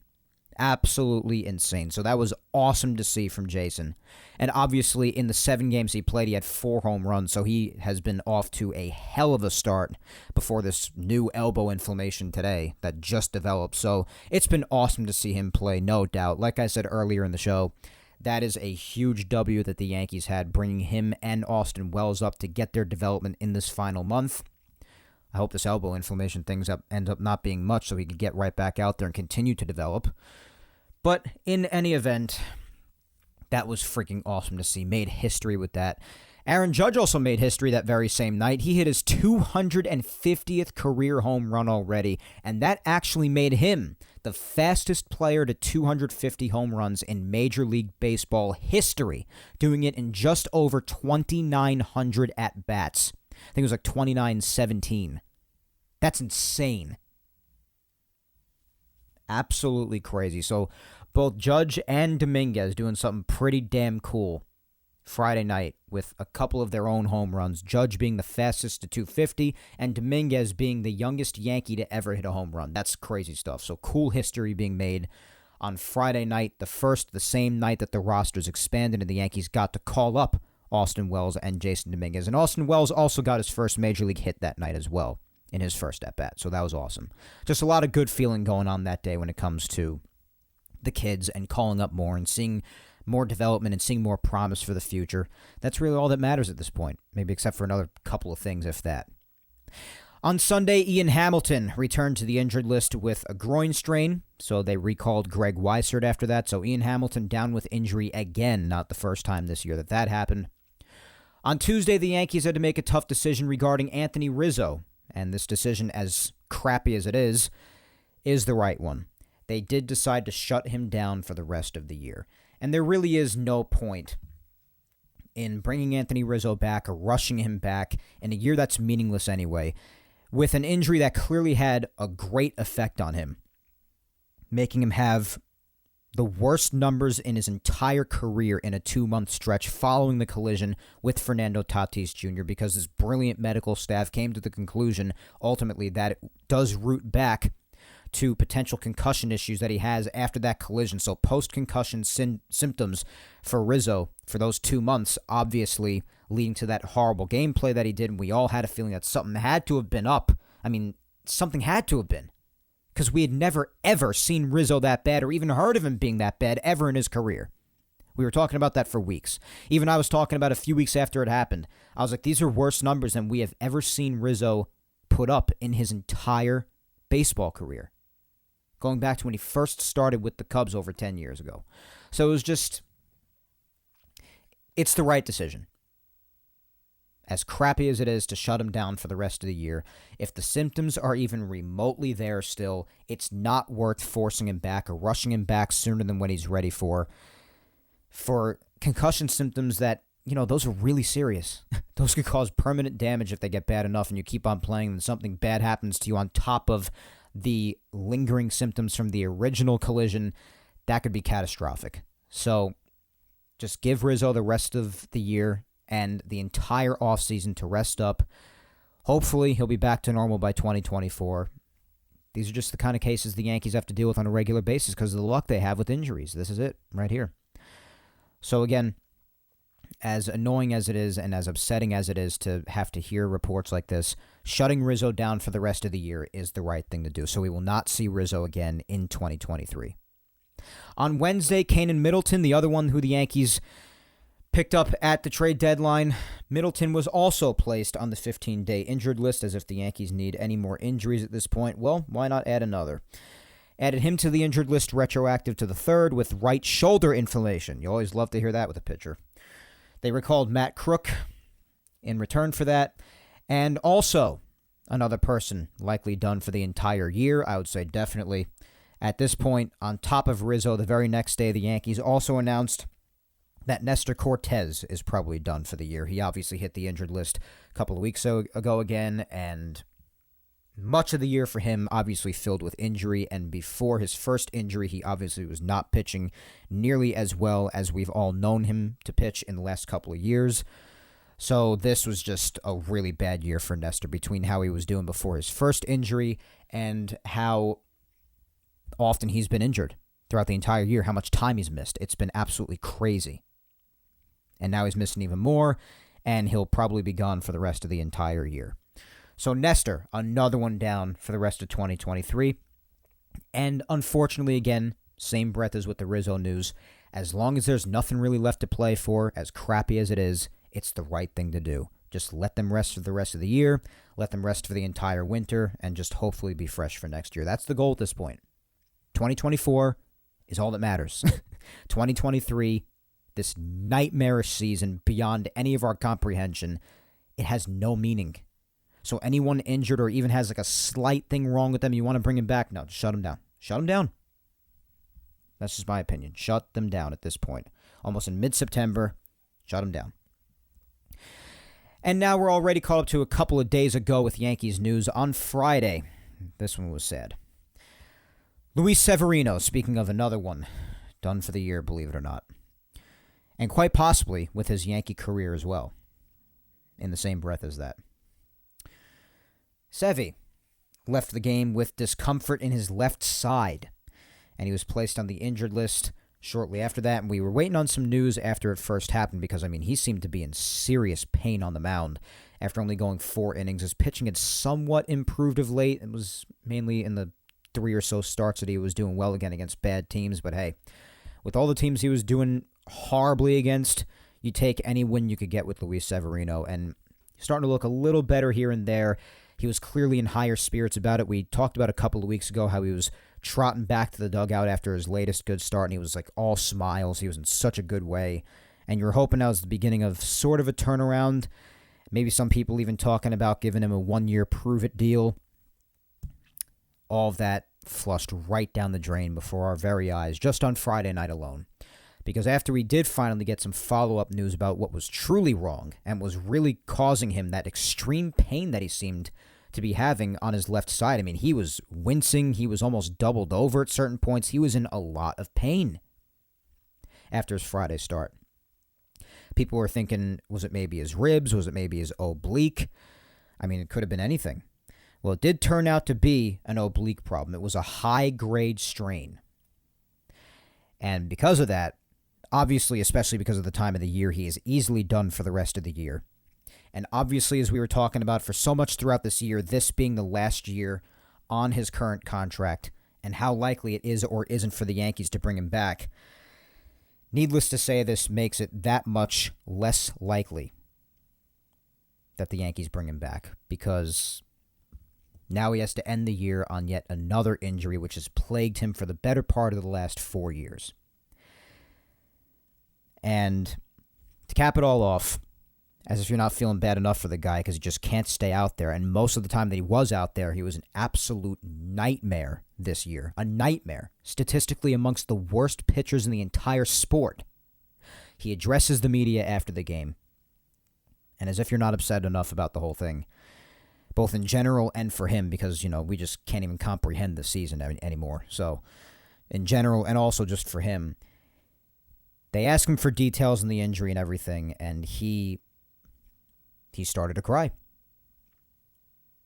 Absolutely insane. So that was awesome to see from Jason. And obviously, in the 7 games he played, he had 4 home runs, so he has been off to a hell of a start before this new elbow inflammation today that just developed. So it's been awesome to see him play, no doubt. Like I said earlier in the show, that is a huge W that the Yankees had, bringing him and Austin Wells up to get their development in this final month. I hope this elbow inflammation thing ends up not being much so he can get right back out there and continue to develop. But in any event, that was freaking awesome to see. Made history with that. Aaron Judge also made history that very same night. He hit his 250th career home run already, and that actually made him the fastest player to 250 home runs in Major League Baseball history, doing it in just over 2,900 at-bats. I think it was like 29-17. That's insane. Absolutely crazy. So both Judge and Dominquez doing something pretty damn cool Friday night with a couple of their own home runs. Judge being the fastest to 250 and Dominquez being the youngest Yankee to ever hit a home run. That's crazy stuff. So cool history being made on Friday night, the same night that the rosters expanded and the Yankees got to call up Austin Wells and Jason Dominquez. And Austin Wells also got his first Major League hit that night as well in his first at-bat. So that was awesome. Just a lot of good feeling going on that day when it comes to the kids and calling up more and seeing more development and seeing more promise for the future. That's really all that matters at this point, maybe except for another couple of things, if that. On Sunday, Ian Hamilton returned to the injured list with a groin strain, so they recalled Greg Weissert after that. So Ian Hamilton down with injury again, not the first time this year that happened. On Tuesday, the Yankees had to make a tough decision regarding Anthony Rizzo, and this decision, as crappy as it is the right one. They did decide to shut him down for the rest of the year. And there really is no point in bringing Anthony Rizzo back or rushing him back in a year that's meaningless anyway, with an injury that clearly had a great effect on him, making him have the worst numbers in his entire career in a 2-month stretch following the collision with Fernando Tatis Jr. because his brilliant medical staff came to the conclusion ultimately that it does root back to potential concussion issues that he has after that collision. So post-concussion symptoms for Rizzo for those 2 months, obviously leading to that horrible gameplay that he did, and we all had a feeling that something had to have been up. I mean, something had to have been, because we had never, ever seen Rizzo that bad or even heard of him being that bad ever in his career. We were talking about that for weeks. Even I was talking about a few weeks after it happened. I was like, these are worse numbers than we have ever seen Rizzo put up in his entire baseball career, going back to when he first started with the Cubs over 10 years ago. So it was just, it's the right decision. As crappy as it is to shut him down for the rest of the year, if the symptoms are even remotely there still, it's not worth forcing him back or rushing him back sooner than when he's ready for concussion symptoms that, those are really serious. Those could cause permanent damage if they get bad enough and you keep on playing and something bad happens to you on top of the lingering symptoms from the original collision. That could be catastrophic. So just give Rizzo the rest of the year and the entire offseason to rest up. Hopefully, he'll be back to normal by 2024. These are just the kind of cases the Yankees have to deal with on a regular basis because of the luck they have with injuries. This is it right here. So again, as annoying as it is and as upsetting as it is to have to hear reports like this, shutting Rizzo down for the rest of the year is the right thing to do. So we will not see Rizzo again in 2023. On Wednesday, Kane Middleton, the other one who the Yankees picked up at the trade deadline, Middleton was also placed on the 15-day injured list, as if the Yankees need any more injuries at this point. Well, why not add another? Added him to the injured list retroactive to the 3rd with right shoulder inflammation. You always love to hear that with a pitcher. They recalled Matt Crook in return for that. And also another person likely done for the entire year. I would say definitely. At this point, on top of Rizzo, the very next day, the Yankees also announced that Nestor Cortez is probably done for the year. He obviously hit the injured list a couple of weeks ago again, and much of the year for him obviously filled with injury, and before his first injury, he obviously was not pitching nearly as well as we've all known him to pitch in the last couple of years. So this was just a really bad year for Nestor between how he was doing before his first injury and how often he's been injured throughout the entire year, how much time he's missed. It's been absolutely crazy. And now he's missing even more, and he'll probably be gone for the rest of the entire year. So Nestor, another one down for the rest of 2023. And unfortunately, again, same breath as with the Rizzo news. As long as there's nothing really left to play for, as crappy as it is, it's the right thing to do. Just let them rest for the rest of the year, let them rest for the entire winter, and just hopefully be fresh for next year. That's the goal at this point. 2024 is all that matters. 2023, this nightmarish season beyond any of our comprehension, it has no meaning. So anyone injured or even has like a slight thing wrong with them, you want to bring him back? No, just shut him down. Shut him down. That's just my opinion. Shut them down at this point. Almost in mid-September, shut them down. And now we're already caught up to a couple of days ago with Yankees news. On Friday, this one was sad. Luis Severino, speaking of another one, done for the year, believe it or not. And quite possibly with his Yankee career as well, in the same breath as that. Sevy left the game with discomfort in his left side, and he was placed on the injured list shortly after that. And we were waiting on some news after it first happened because, he seemed to be in serious pain on the mound after only going 4 innings. His pitching had somewhat improved of late. It was mainly in the 3 or so starts that he was doing well again against bad teams. But hey, with all the teams he was doing horribly against, you take any win you could get with Luis Severino, and starting to look a little better here and there. He was clearly in higher spirits about it. We talked about a couple of weeks ago how he was trotting back to the dugout after his latest good start, and he was like all smiles. He was in such a good way, and you were hoping that was the beginning of sort of a turnaround. Maybe some people even talking about giving him a 1-year prove-it deal. All of that flushed right down the drain before our very eyes, just on Friday night alone. Because after we did finally get some follow-up news about what was truly wrong and was really causing him that extreme pain that he seemed to be having on his left side, he was wincing. He was almost doubled over at certain points. He was in a lot of pain after his Friday start. People were thinking, was it maybe his ribs? Was it maybe his oblique? It could have been anything. Well, it did turn out to be an oblique problem. It was a high-grade strain. And because of that, obviously, especially because of the time of the year, he is easily done for the rest of the year. And obviously, as we were talking about for so much throughout this year, this being the last year on his current contract and how likely it is or isn't for the Yankees to bring him back, needless to say, this makes it that much less likely that the Yankees bring him back, because now he has to end the year on yet another injury which has plagued him for the better part of the last 4 years. And to cap it all off, as if you're not feeling bad enough for the guy because he just can't stay out there. And most of the time that he was out there, he was an absolute nightmare this year. A nightmare. Statistically amongst the worst pitchers in the entire sport. He addresses the media after the game. And as if you're not upset enough about the whole thing, both in general and for him, because, we just can't even comprehend the season anymore. So, in general and also just for him, they ask him for details on the injury and everything, and he started to cry.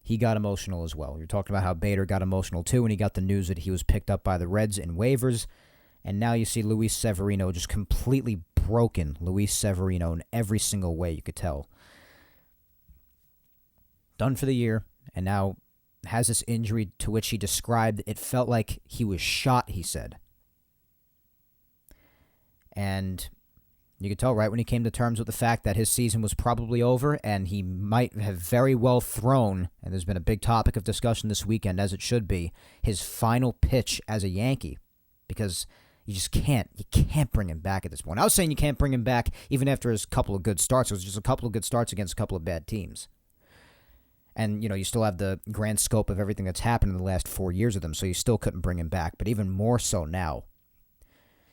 He got emotional as well. You're talking about how Bader got emotional too when he got the news that he was picked up by the Reds in waivers. And now you see Luis Severino just completely broken. Luis Severino in every single way you could tell. Done for the year, and now has this injury to which he described it felt like he was shot, he said. And you could tell right when he came to terms with the fact that his season was probably over and he might have very well thrown, and there's been a big topic of discussion this weekend, as it should be, his final pitch as a Yankee. Because you just can't bring him back at this point. I was saying you can't bring him back even after his couple of good starts. It was just a couple of good starts against a couple of bad teams. And, you still have the grand scope of everything that's happened in the last 4 years of them, so you still couldn't bring him back. But even more so now.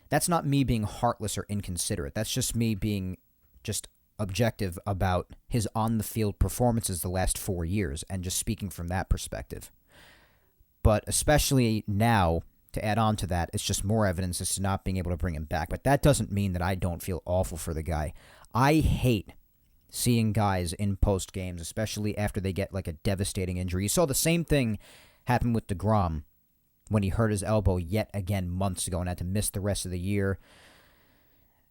That's not me being heartless or inconsiderate. That's just me being just objective about his on-the-field performances the last 4 years and just speaking from that perspective. But especially now, to add on to that, it's just more evidence as to not being able to bring him back. But that doesn't mean that I don't feel awful for the guy. I hate seeing guys in post games, especially after they get like a devastating injury. You saw the same thing happen with DeGrom when he hurt his elbow yet again months ago and had to miss the rest of the year,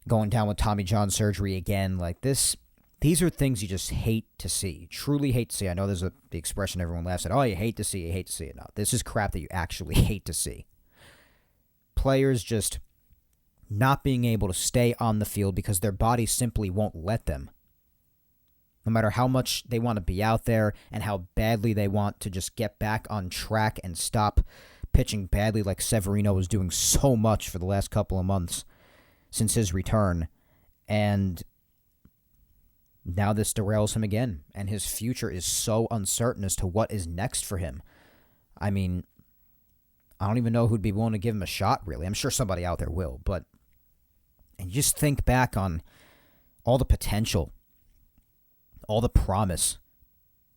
going down with Tommy John surgery again. Like this, these are things you just hate to see, truly hate to see. I know there's the expression everyone laughs at, oh, you hate to see it. No, this is crap that you actually hate to see. Players just not being able to stay on the field because their body simply won't let them. No matter how much they want to be out there and how badly they want to just get back on track and stop pitching badly like Severino was doing so much for the last couple of months since his return. And now this derails him again. And his future is so uncertain as to what is next for him. I mean, I don't even know who'd be willing to give him a shot, really. I'm sure somebody out there will. And you just think back on all the potential, all the promise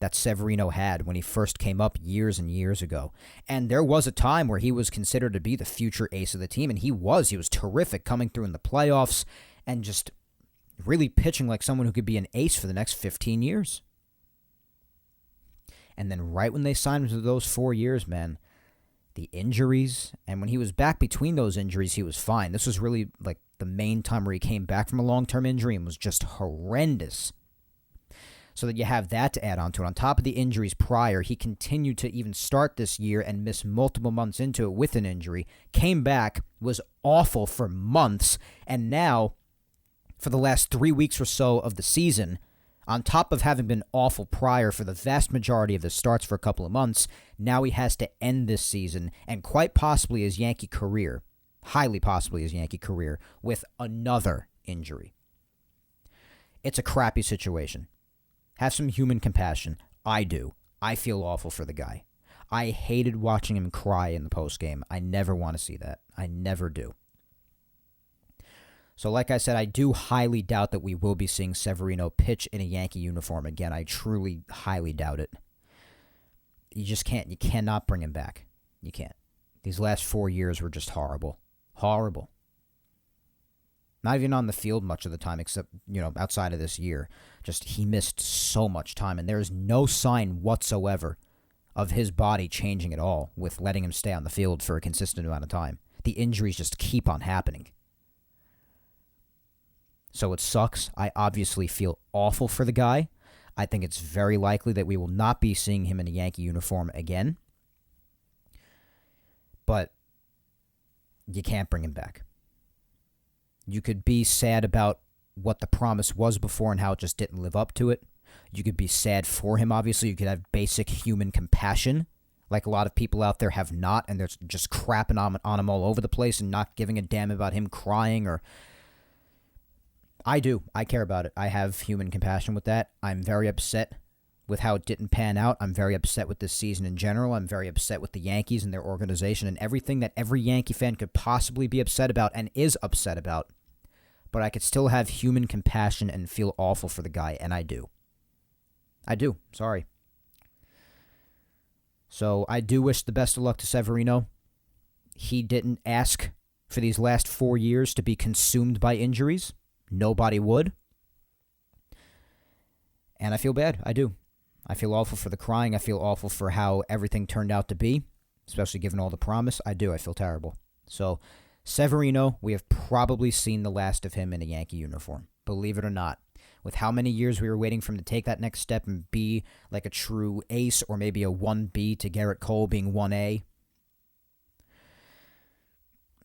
that Severino had when he first came up years and years ago. And there was a time where he was considered to be the future ace of the team, and he was. He was terrific coming through in the playoffs and just really pitching like someone who could be an ace for the next 15 years. And then right when they signed him to those 4 years, man, the injuries, and when he was back between those injuries, he was fine. This was really like the main time where he came back from a long-term injury and was just horrendous. So that you have that to add on to it. On top of the injuries prior, he continued to even start this year and miss multiple months into it with an injury. Came back, was awful for months, and now, for the last 3 weeks or so of the season, on top of having been awful prior for the vast majority of the starts for a couple of months, now he has to end this season and quite possibly his Yankee career, highly possibly his Yankee career, with another injury. It's a crappy situation. Have some human compassion. I do. I feel awful for the guy. I hated watching him cry in the postgame. I never want to see that. I never do. So like I said, I do highly doubt that we will be seeing Severino pitch in a Yankee uniform again. I truly highly doubt it. You just can't. You cannot bring him back. You can't. These last 4 years were just horrible. Horrible. Not even on the field much of the time, except, outside of this year. Just, he missed so much time, and there is no sign whatsoever of his body changing at all with letting him stay on the field for a consistent amount of time. The injuries just keep on happening. So it sucks. I obviously feel awful for the guy. I think it's very likely that we will not be seeing him in a Yankee uniform again. But you can't bring him back. You could be sad about what the promise was before and how it just didn't live up to it. You could be sad for him, obviously. You could have basic human compassion, like a lot of people out there have not, and they're just crapping on him all over the place and not giving a damn about him crying or I do. I care about it. I have human compassion with that. I'm very upset with how it didn't pan out. I'm very upset with this season in general. I'm very upset with the Yankees and their organization and everything that every Yankee fan could possibly be upset about and is upset about. But I could still have human compassion and feel awful for the guy, and I do. I do. Sorry. So I do wish the best of luck to Severino. He didn't ask for these last 4 years to be consumed by injuries. Nobody would. And I feel bad. I do. I feel awful for the crying. I feel awful for how everything turned out to be, especially given all the promise. I do. I feel terrible. So, Severino, we have probably seen the last of him in a Yankee uniform. Believe it or not. With how many years we were waiting for him to take that next step and be like a true ace or maybe a 1B to Garrett Cole being 1A.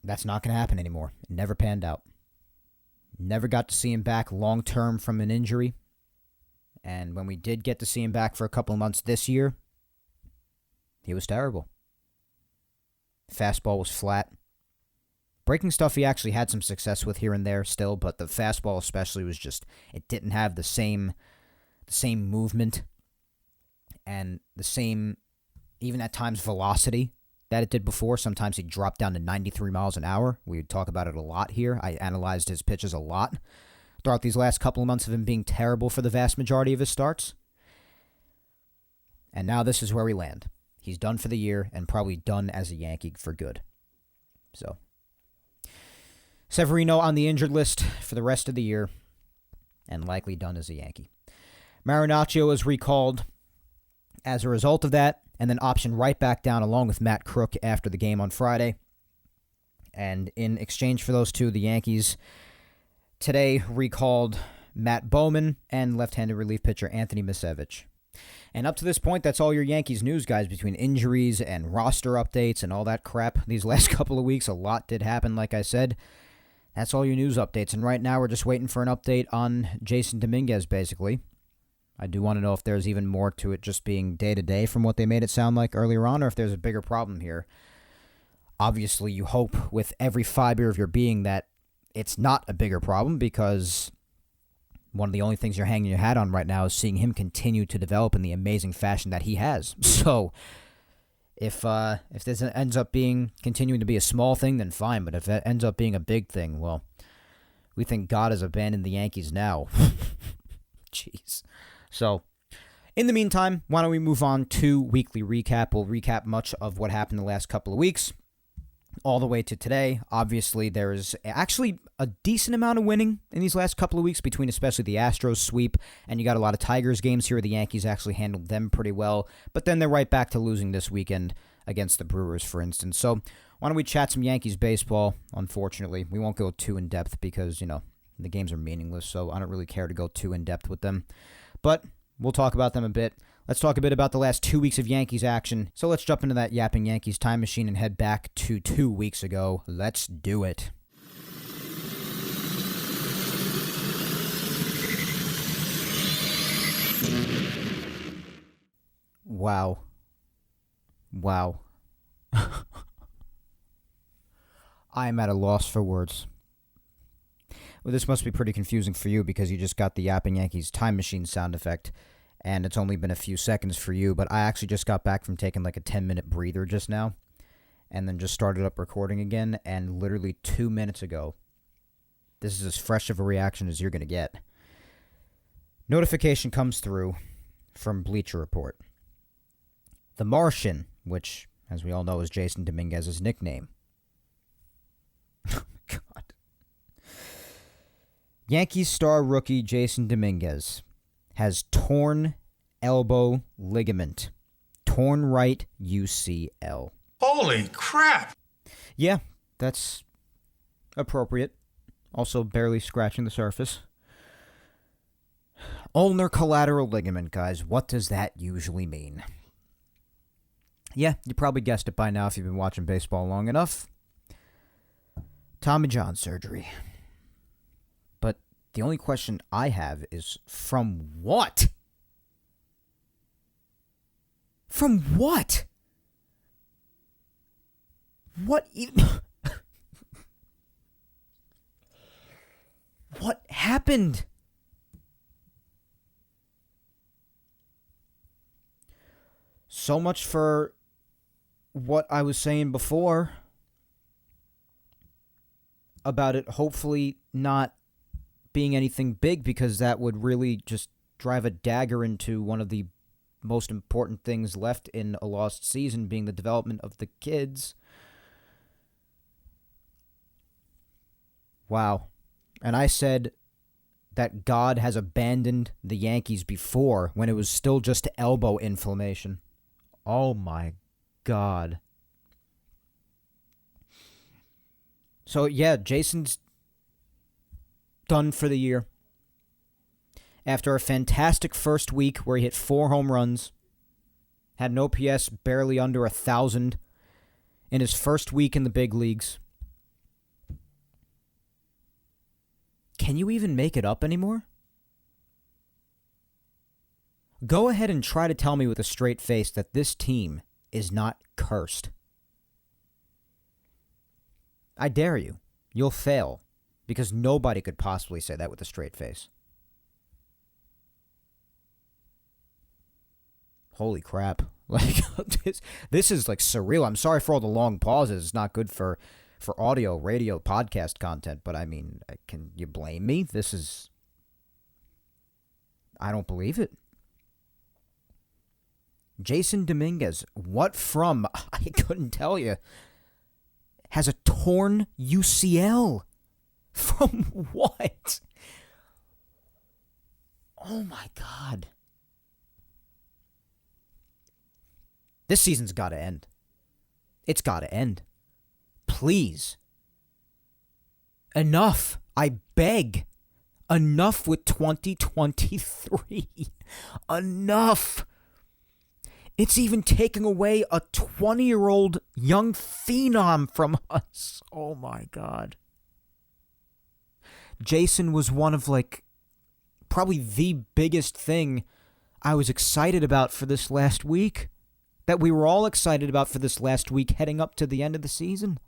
That's not going to happen anymore. It never panned out. Never got to see him back long-term from an injury. And when we did get to see him back for a couple of months this year, he was terrible. Fastball was flat. Breaking stuff he actually had some success with here and there still, but the fastball especially was just, it didn't have the same movement and the same, even at times, velocity that it did before. Sometimes he dropped down to 93 miles an hour. We would talk about it a lot here. I analyzed his pitches a lot throughout these last couple of months of him being terrible for the vast majority of his starts. And now this is where we land. He's done for the year and probably done as a Yankee for good. So, Severino on the injured list for the rest of the year and likely done as a Yankee. Marinaccio was recalled as a result of that and then optioned right back down along with Matt Crook after the game on Friday. And in exchange for those two, the Yankees today recalled Matt Bowman and left-handed relief pitcher Anthony Misevich. And up to this point, that's all your Yankees news, guys, between injuries and roster updates and all that crap. These last couple of weeks, a lot did happen, like I said. That's all your news updates. And right now, we're just waiting for an update on Jason Dominquez, basically. I do want to know if there's even more to it just being day-to-day from what they made it sound like earlier on, or if there's a bigger problem here. Obviously, you hope with every fiber of your being that it's not a bigger problem, because one of the only things you're hanging your hat on right now is seeing him continue to develop in the amazing fashion that he has. So, if this ends up continuing to be a small thing, then fine. But if it ends up being a big thing, well, we think God has abandoned the Yankees now. Jeez. So, in the meantime, why don't we move on to weekly recap? We'll recap much of what happened the last couple of weeks, all the way to today. Obviously, there is actually a decent amount of winning in these last couple of weeks between especially the Astros sweep, and you got a lot of Tigers games here. The Yankees actually handled them pretty well, but then they're right back to losing this weekend against the Brewers, for instance. So why don't we chat some Yankees baseball? Unfortunately, we won't go too in-depth because, the games are meaningless, so I don't really care to go too in-depth with them. But we'll talk about them a bit. Let's talk a bit about the last 2 weeks of Yankees action. So let's jump into that Yapping Yankees time machine and head back to 2 weeks ago. Let's do it. Wow. I am at a loss for words. Well, this must be pretty confusing for you because you just got the Yapping Yankees time machine sound effect, and it's only been a few seconds for you, but I actually just got back from taking like a 10-minute breather just now, and then just started up recording again, and literally 2 minutes ago, this is as fresh of a reaction as you're going to get. Notification comes through from Bleacher Report. The Martian, which, as we all know, is Jason Dominguez's nickname. God. Yankees star rookie Jason Dominguez has torn elbow ligament. Torn right UCL. Holy crap! Yeah, that's appropriate. Also barely scratching the surface. Ulnar collateral ligament, guys. What does that usually mean? Yeah, you probably guessed it by now if you've been watching baseball long enough. Tommy John surgery. But the only question I have is, from what? From what? What even... What happened? happened? So much for what I was saying before about it hopefully not being anything big, because that would really just drive a dagger into one of the most important things left in a lost season, being the development of the kids. Wow. And I said that God has abandoned the Yankees before, when it was still just elbow inflammation. Oh my God. So yeah, Jason's done for the year. After a fantastic first week where he hit 4 home runs, had an OPS barely under 1,000 in his first week in the big leagues. Can you even make it up anymore? Go ahead and try to tell me with a straight face that this team is not cursed. I dare you. You'll fail, because nobody could possibly say that with a straight face. Holy crap. Like, this is like surreal. I'm sorry for all the long pauses. It's not good for audio, radio, podcast content, but I mean, can you blame me? I don't believe it. Jason Dominquez, what from? I couldn't tell you. Has a torn UCL. From what? Oh my God. This season's got to end. It's got to end. Please. Enough. I beg. Enough with 2023. Enough. It's even taking away a 20-year-old young phenom from us. Oh my God. Jason was one of, probably the biggest thing I was excited about for this last week. That we were all excited about for this last week heading up to the end of the season,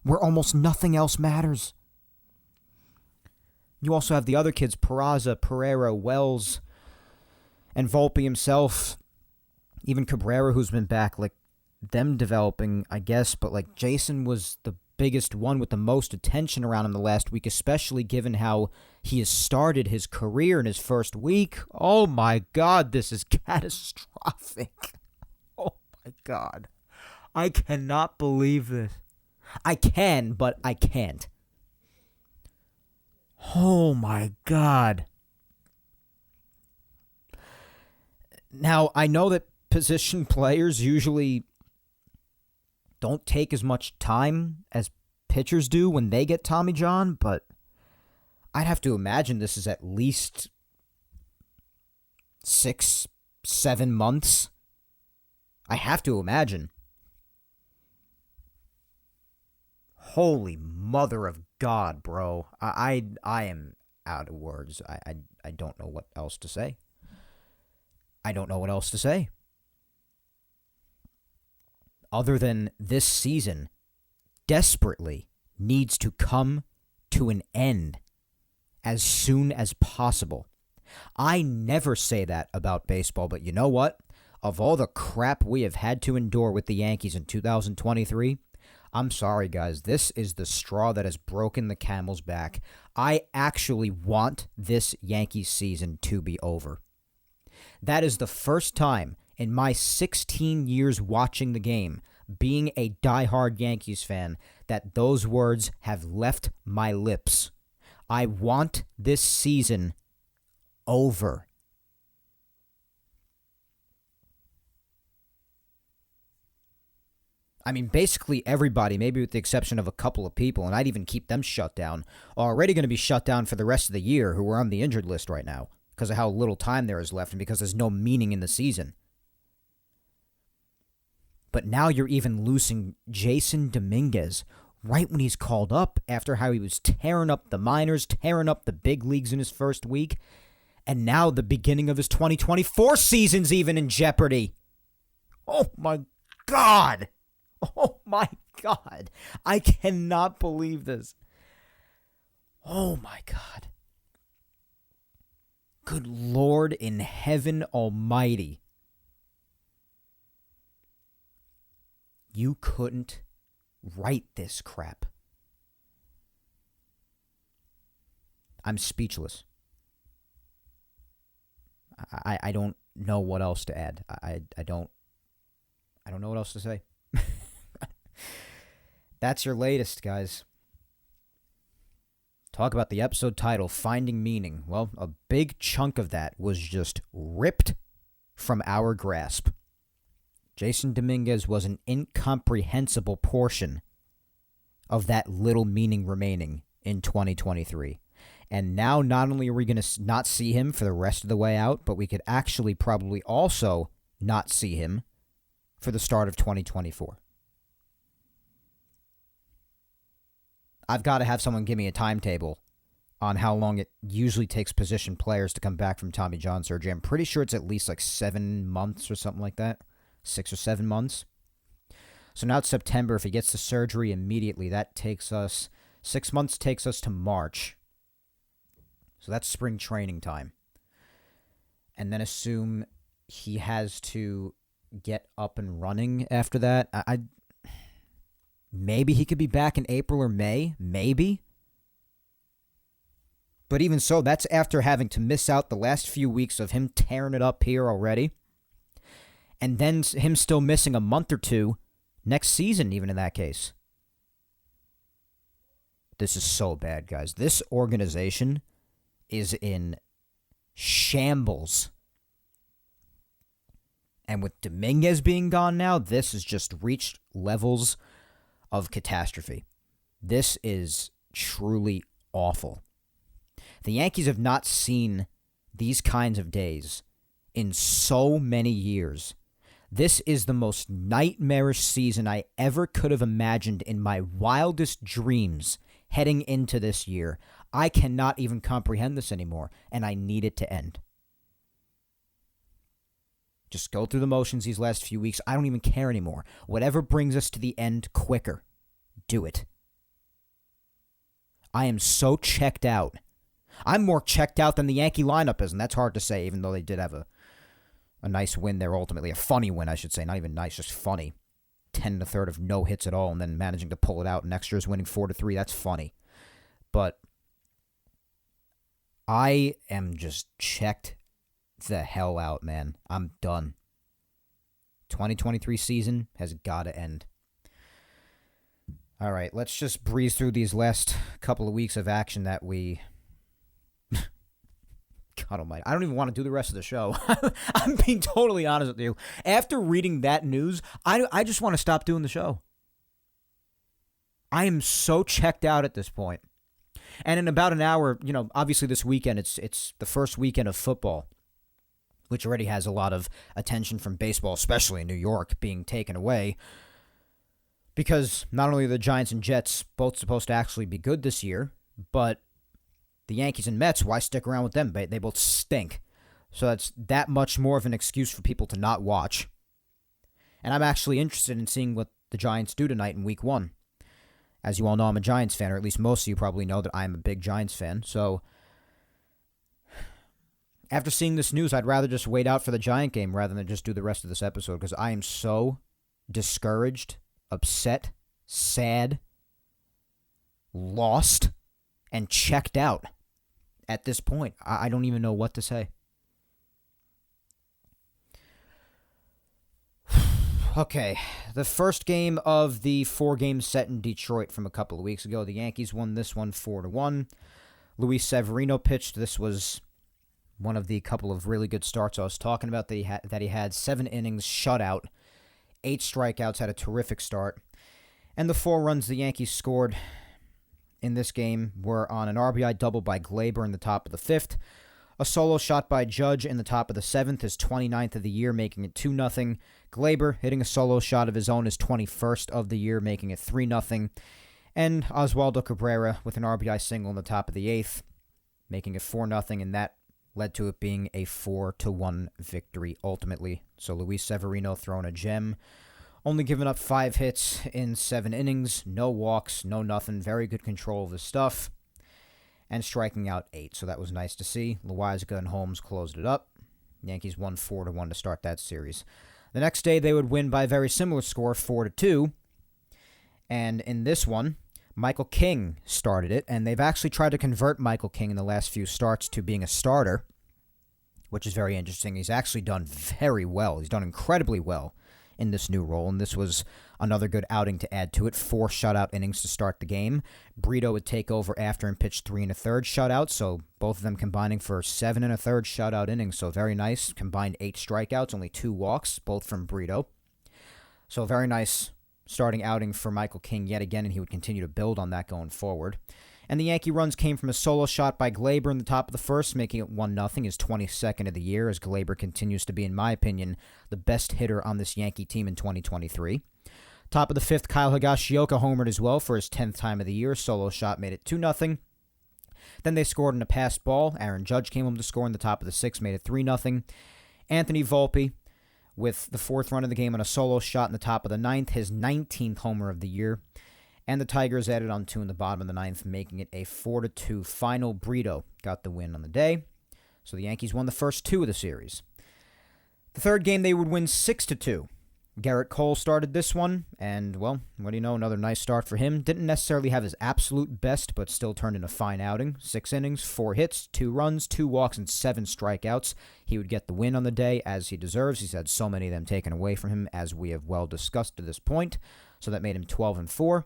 where almost nothing else matters. You also have the other kids, Peraza, Pereira, Wells, and Volpe himself. Even Cabrera, who's been back, them developing, I guess. But, Jason was the biggest one with the most attention around him the last week, especially given how he has started his career in his first week. Oh, my God, this is catastrophic. Oh, my God. I cannot believe this. I can, but I can't. Oh, my God. Now, I know that position players usually don't take as much time as pitchers do when they get Tommy John, but I'd have to imagine this is at least 6-7 months. I have to imagine. Holy mother of God, bro. I am out of words. I don't know what else to say. I don't know what else to say. Other than this season desperately needs to come to an end as soon as possible. I never say that about baseball, but you know what? Of all the crap we have had to endure with the Yankees in 2023, I'm sorry, guys. This is the straw that has broken the camel's back. I actually want this Yankees season to be over. That is the first time in my 16 years watching the game, being a diehard Yankees fan, that those words have left my lips. I want this season over. I mean, basically everybody, maybe with the exception of a couple of people, and I'd even keep them shut down, are already going to be shut down for the rest of the year, who are on the injured list right now, because of how little time there is left and because there's no meaning in the season. But now you're even losing Jason Dominquez right when he's called up after how he was tearing up the minors, tearing up the big leagues in his first week. And now the beginning of his 2024 season's even in jeopardy. Oh, my God. Oh, my God. I cannot believe this. Oh, my God. Good Lord in heaven almighty. You couldn't write this crap. I'm speechless. I don't know what else to add. I don't know what else to say. That's your latest, guys. Talk about the episode title, Finding Meaning. Well, a big chunk of that was just ripped from our grasp. Jason Dominquez was an incomprehensible portion of that little meaning remaining in 2023. And now not only are we going to not see him for the rest of the way out, but we could actually probably also not see him for the start of 2024. I've got to have someone give me a timetable on how long it usually takes position players to come back from Tommy John surgery. I'm pretty sure it's at least like 7 months or something like that. 6 or 7 months. So now it's September. If he gets the surgery immediately, that takes us 6 months, takes us to March. So that's spring training time. And then assume he has to get up and running after that. Maybe he could be back in April or May. Maybe. But even so, that's after having to miss out the last few weeks of him tearing it up here already. And then him still missing a month or two next season, even in that case. This is so bad, guys. This organization is in shambles. And with Dominguez being gone now, this has just reached levels of catastrophe. This is truly awful. The Yankees have not seen these kinds of days in so many years. This is the most nightmarish season I ever could have imagined in my wildest dreams heading into this year. I cannot even comprehend this anymore, and I need it to end. Just go through the motions these last few weeks. I don't even care anymore. Whatever brings us to the end quicker, do it. I am so checked out. I'm more checked out than the Yankee lineup is, and that's hard to say, even though they did have a nice win there ultimately. A funny win, I should say. Not even nice, just funny. 10 1/3 of no hits at all, and then managing to pull it out, and extras winning 4-3. That's funny. But I am just checked the hell out, man. I'm done. 2023 season has got to end. All right, let's just breeze through these last couple of weeks of action that we... God almighty. I don't even want to do the rest of the show. I'm being totally honest with you. After reading that news, I just want to stop doing the show. I am so checked out at this point. And in about an hour, obviously this weekend, it's the first weekend of football, which already has a lot of attention from baseball, especially in New York, being taken away. Because not only are the Giants and Jets both supposed to actually be good this year, but the Yankees and Mets, why stick around with them? They both stink. So that's that much more of an excuse for people to not watch. And I'm actually interested in seeing what the Giants do tonight in Week 1. As you all know, I'm a Giants fan, or at least most of you probably know that I'm a big Giants fan. So after seeing this news, I'd rather just wait out for the Giant game rather than just do the rest of this episode, because I am so discouraged, upset, sad, lost, and checked out at this point. I don't even know what to say. Okay, the first game of the 4-game set in Detroit from a couple of weeks ago. The Yankees won this one 4-1. Luis Severino pitched. This was one of the couple of really good starts I was talking about that he had 7 innings, shutout, 8 strikeouts, had a terrific start. And the 4 runs the Yankees scored in this game were on an RBI double by Gleyber in the top of the 5th, a solo shot by Judge in the top of the 7th, his 29th of the year, making it 2-0. Gleyber hitting a solo shot of his own, his 21st of the year, making it 3-0. And Oswaldo Cabrera with an RBI single in the top of the 8th, making it 4-0, and that led to it being a 4-1 victory ultimately. So Luis Severino throwing a gem, only giving up 5 hits in 7 innings, no walks, no nothing, very good control of his stuff. and striking out 8. So that was nice to see. Loaisiga and Holmes closed it up. Yankees won 4-1 to start that series. The next day, they would win by a very similar score, 4-2. And in this one, Michael King started it, and they've actually tried to convert Michael King in the last few starts to being a starter, which is very interesting. He's actually done very well. He's done incredibly well in this new role, and this was another good outing to add to it. 4 shutout innings to start the game. Brito would take over after and pitch 3 1/3 shutout, so both of them combining for 7 1/3 shutout innings, so very nice. Combined 8 strikeouts, only 2 walks, both from Brito. So very nice starting outing for Michael King yet again, and he would continue to build on that going forward. And the Yankee runs came from a solo shot by Gleyber in the top of the first, making it 1-0, his 22nd of the year, as Gleyber continues to be, in my opinion, the best hitter on this Yankee team in 2023. Top of the 5th, Kyle Higashioka homered as well for his 10th time of the year. Solo shot made it 2-0. Then they scored in a passed ball. Aaron Judge came home to score in the top of the 6th, made it 3-0. Anthony Volpe with the 4th run of the game on a solo shot in the top of the 9th, his 19th homer of the year. And the Tigers added on 2 in the bottom of the 9th, making it a 4-2 final. Brito got the win on the day. So the Yankees won the first 2 of the series. The third game, they would win 6-2. Garrett Cole started this one, and, well, what do you know, another nice start for him. Didn't necessarily have his absolute best, but still turned in a fine outing. 6 innings, 4 hits, 2 runs, 2 walks, and 7 strikeouts. He would get the win on the day, as he deserves. He's had so many of them taken away from him, as we have well discussed to this point. So that made him 12-4.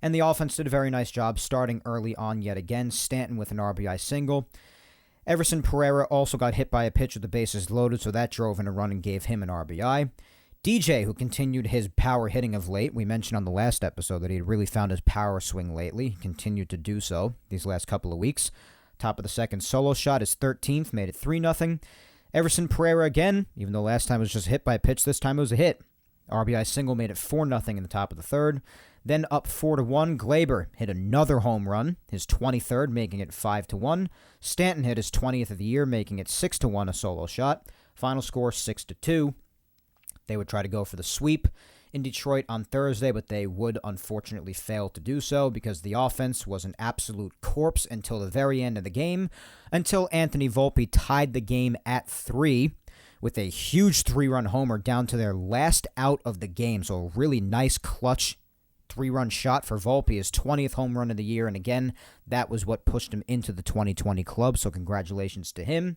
And the offense did a very nice job starting early on yet again. Stanton with an RBI single. Everson Pereira also got hit by a pitch with the bases loaded, so that drove in a run and gave him an RBI. DJ, who continued his power hitting of late. We mentioned on the last episode that he had really found his power swing lately. He continued to do so these last couple of weeks. Top of the 2nd solo shot, his 13th, made it 3-0. Everson Pereira again, even though last time it was just hit by a pitch, this time it was a hit. RBI single made it 4-0 in the top of the 3rd. Then up 4-1, Gleyber hit another home run, his 23rd, making it 5-1. Stanton hit his 20th of the year, making it 6-1, a solo shot. Final score 6-2. They would try to go for the sweep in Detroit on Thursday, but they would unfortunately fail to do so because the offense was an absolute corpse until the very end of the game, until Anthony Volpe tied the game at 3 with a huge 3-run homer down to their last out of the game. So a really nice clutch 3-run shot for Volpe, his 20th home run of the year, and again, that was what pushed him into the 2020 club, so congratulations to him.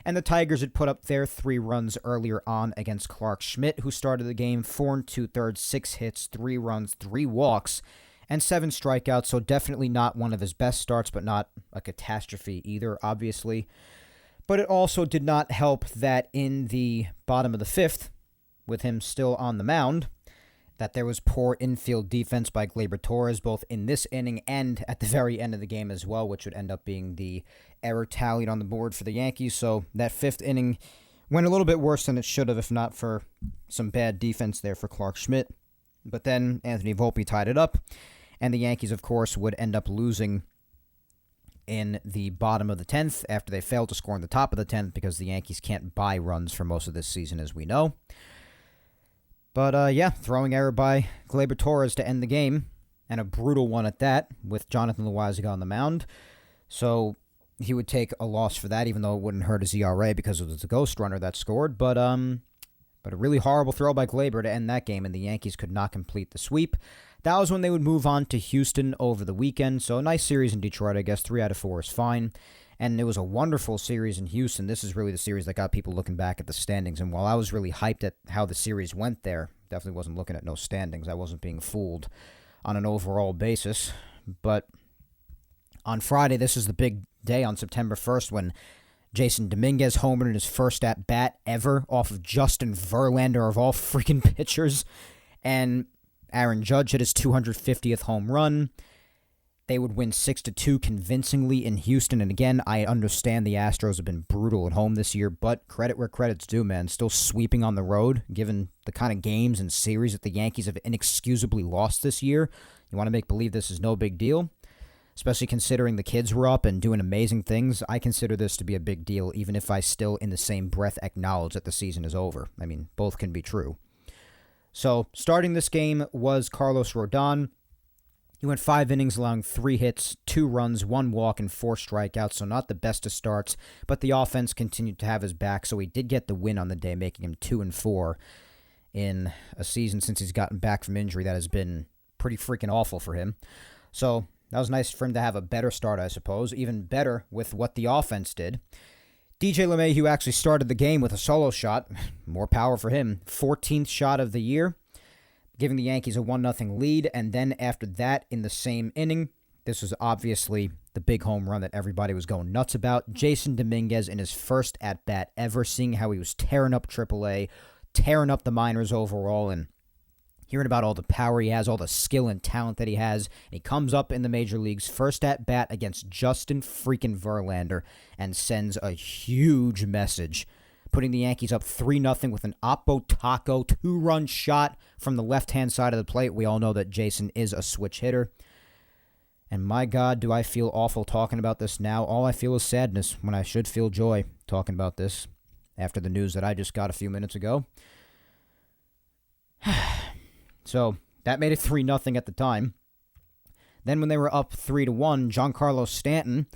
And the Tigers had put up their 3 runs earlier on against Clark Schmidt, who started the game 4 2/3, 6 hits, 3 runs, 3 walks, and 7 strikeouts, so definitely not one of his best starts, but not a catastrophe either, obviously. But it also did not help that in the bottom of the 5th, with him still on the mound, that there was poor infield defense by Gleyber Torres, both in this inning and at the very end of the game as well, which would end up being the error tallied on the board for the Yankees. So that 5th inning went a little bit worse than it should have, if not for some bad defense there for Clark Schmidt. But then Anthony Volpe tied it up, and the Yankees, of course, would end up losing in the bottom of the 10th after they failed to score in the top of the 10th because the Yankees can't buy runs for most of this season, as we know. But, throwing error by Gleyber Torres to end the game, and a brutal one at that, with Jonathan Loaisiga on the mound. So he would take a loss for that, even though it wouldn't hurt his ERA because it was the ghost runner that scored. But a really horrible throw by Gleyber to end that game, and the Yankees could not complete the sweep. That was when they would move on to Houston over the weekend. So a nice series in Detroit, I guess. 3 out of 4 is fine. And it was a wonderful series in Houston. This is really the series that got people looking back at the standings. And while I was really hyped at how the series went there, definitely wasn't looking at no standings. I wasn't being fooled on an overall basis. But on Friday, this is the big day on September 1st when Jason Dominquez homered in his first at-bat ever off of Justin Verlander of all freaking pitchers. And Aaron Judge hit his 250th home run. They would win 6-2 convincingly in Houston. And again, I understand the Astros have been brutal at home this year, but credit where credit's due, man. Still sweeping on the road, given the kind of games and series that the Yankees have inexcusably lost this year. You want to make believe this is no big deal, especially considering the kids were up and doing amazing things. I consider this to be a big deal, even if I still, in the same breath, acknowledge that the season is over. I mean, both can be true. So, starting this game was Carlos Rodon. He went 5 innings, allowing 3 hits, 2 runs, 1 walk, and 4 strikeouts, so not the best of starts, but the offense continued to have his back, so he did get the win on the day, making him 2-4 in a season since he's gotten back from injury that has been pretty freaking awful for him. So that was nice for him to have a better start, I suppose, even better with what the offense did. DJ LeMahieu actually started the game with a solo shot, more power for him, 14th shot of the year, giving the Yankees a 1-0 lead, and then after that, in the same inning, this was obviously the big home run that everybody was going nuts about. Jason Dominquez in his first at-bat ever, seeing how he was tearing up AAA, tearing up the minors overall, and hearing about all the power he has, all the skill and talent that he has. And he comes up in the major leagues, first at-bat against Justin freaking Verlander, and sends a huge message, putting the Yankees up 3-0 with an Oppo Taco 2-run shot from the left-hand side of the plate. We all know that Jason is a switch hitter. And my God, do I feel awful talking about this now. All I feel is sadness when I should feel joy talking about this after the news that I just got a few minutes ago. So that made it 3-0 at the time. Then when they were up 3-1, Giancarlo Stanton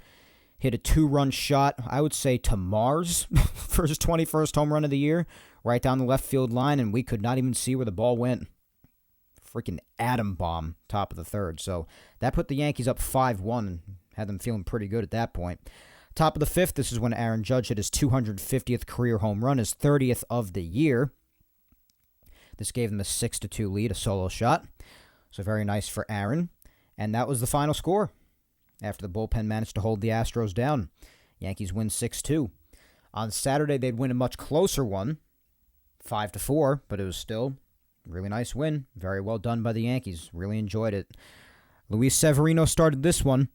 hit a 2-run shot, I would say to Mars, for his 21st home run of the year, right down the left field line, and we could not even see where the ball went. Freaking atom bomb, top of the third. So that put the Yankees up 5-1 and had them feeling pretty good at that point. Top of the fifth, this is when Aaron Judge hit his 250th career home run, his 30th of the year. This gave them a 6-2 lead, a solo shot. So very nice for Aaron. And that was the final score after the bullpen managed to hold the Astros down. Yankees win 6-2. On Saturday, they'd win a much closer one, 5-4, but it was still a really nice win. Very well done by the Yankees. Really enjoyed it. Luis Severino started this one.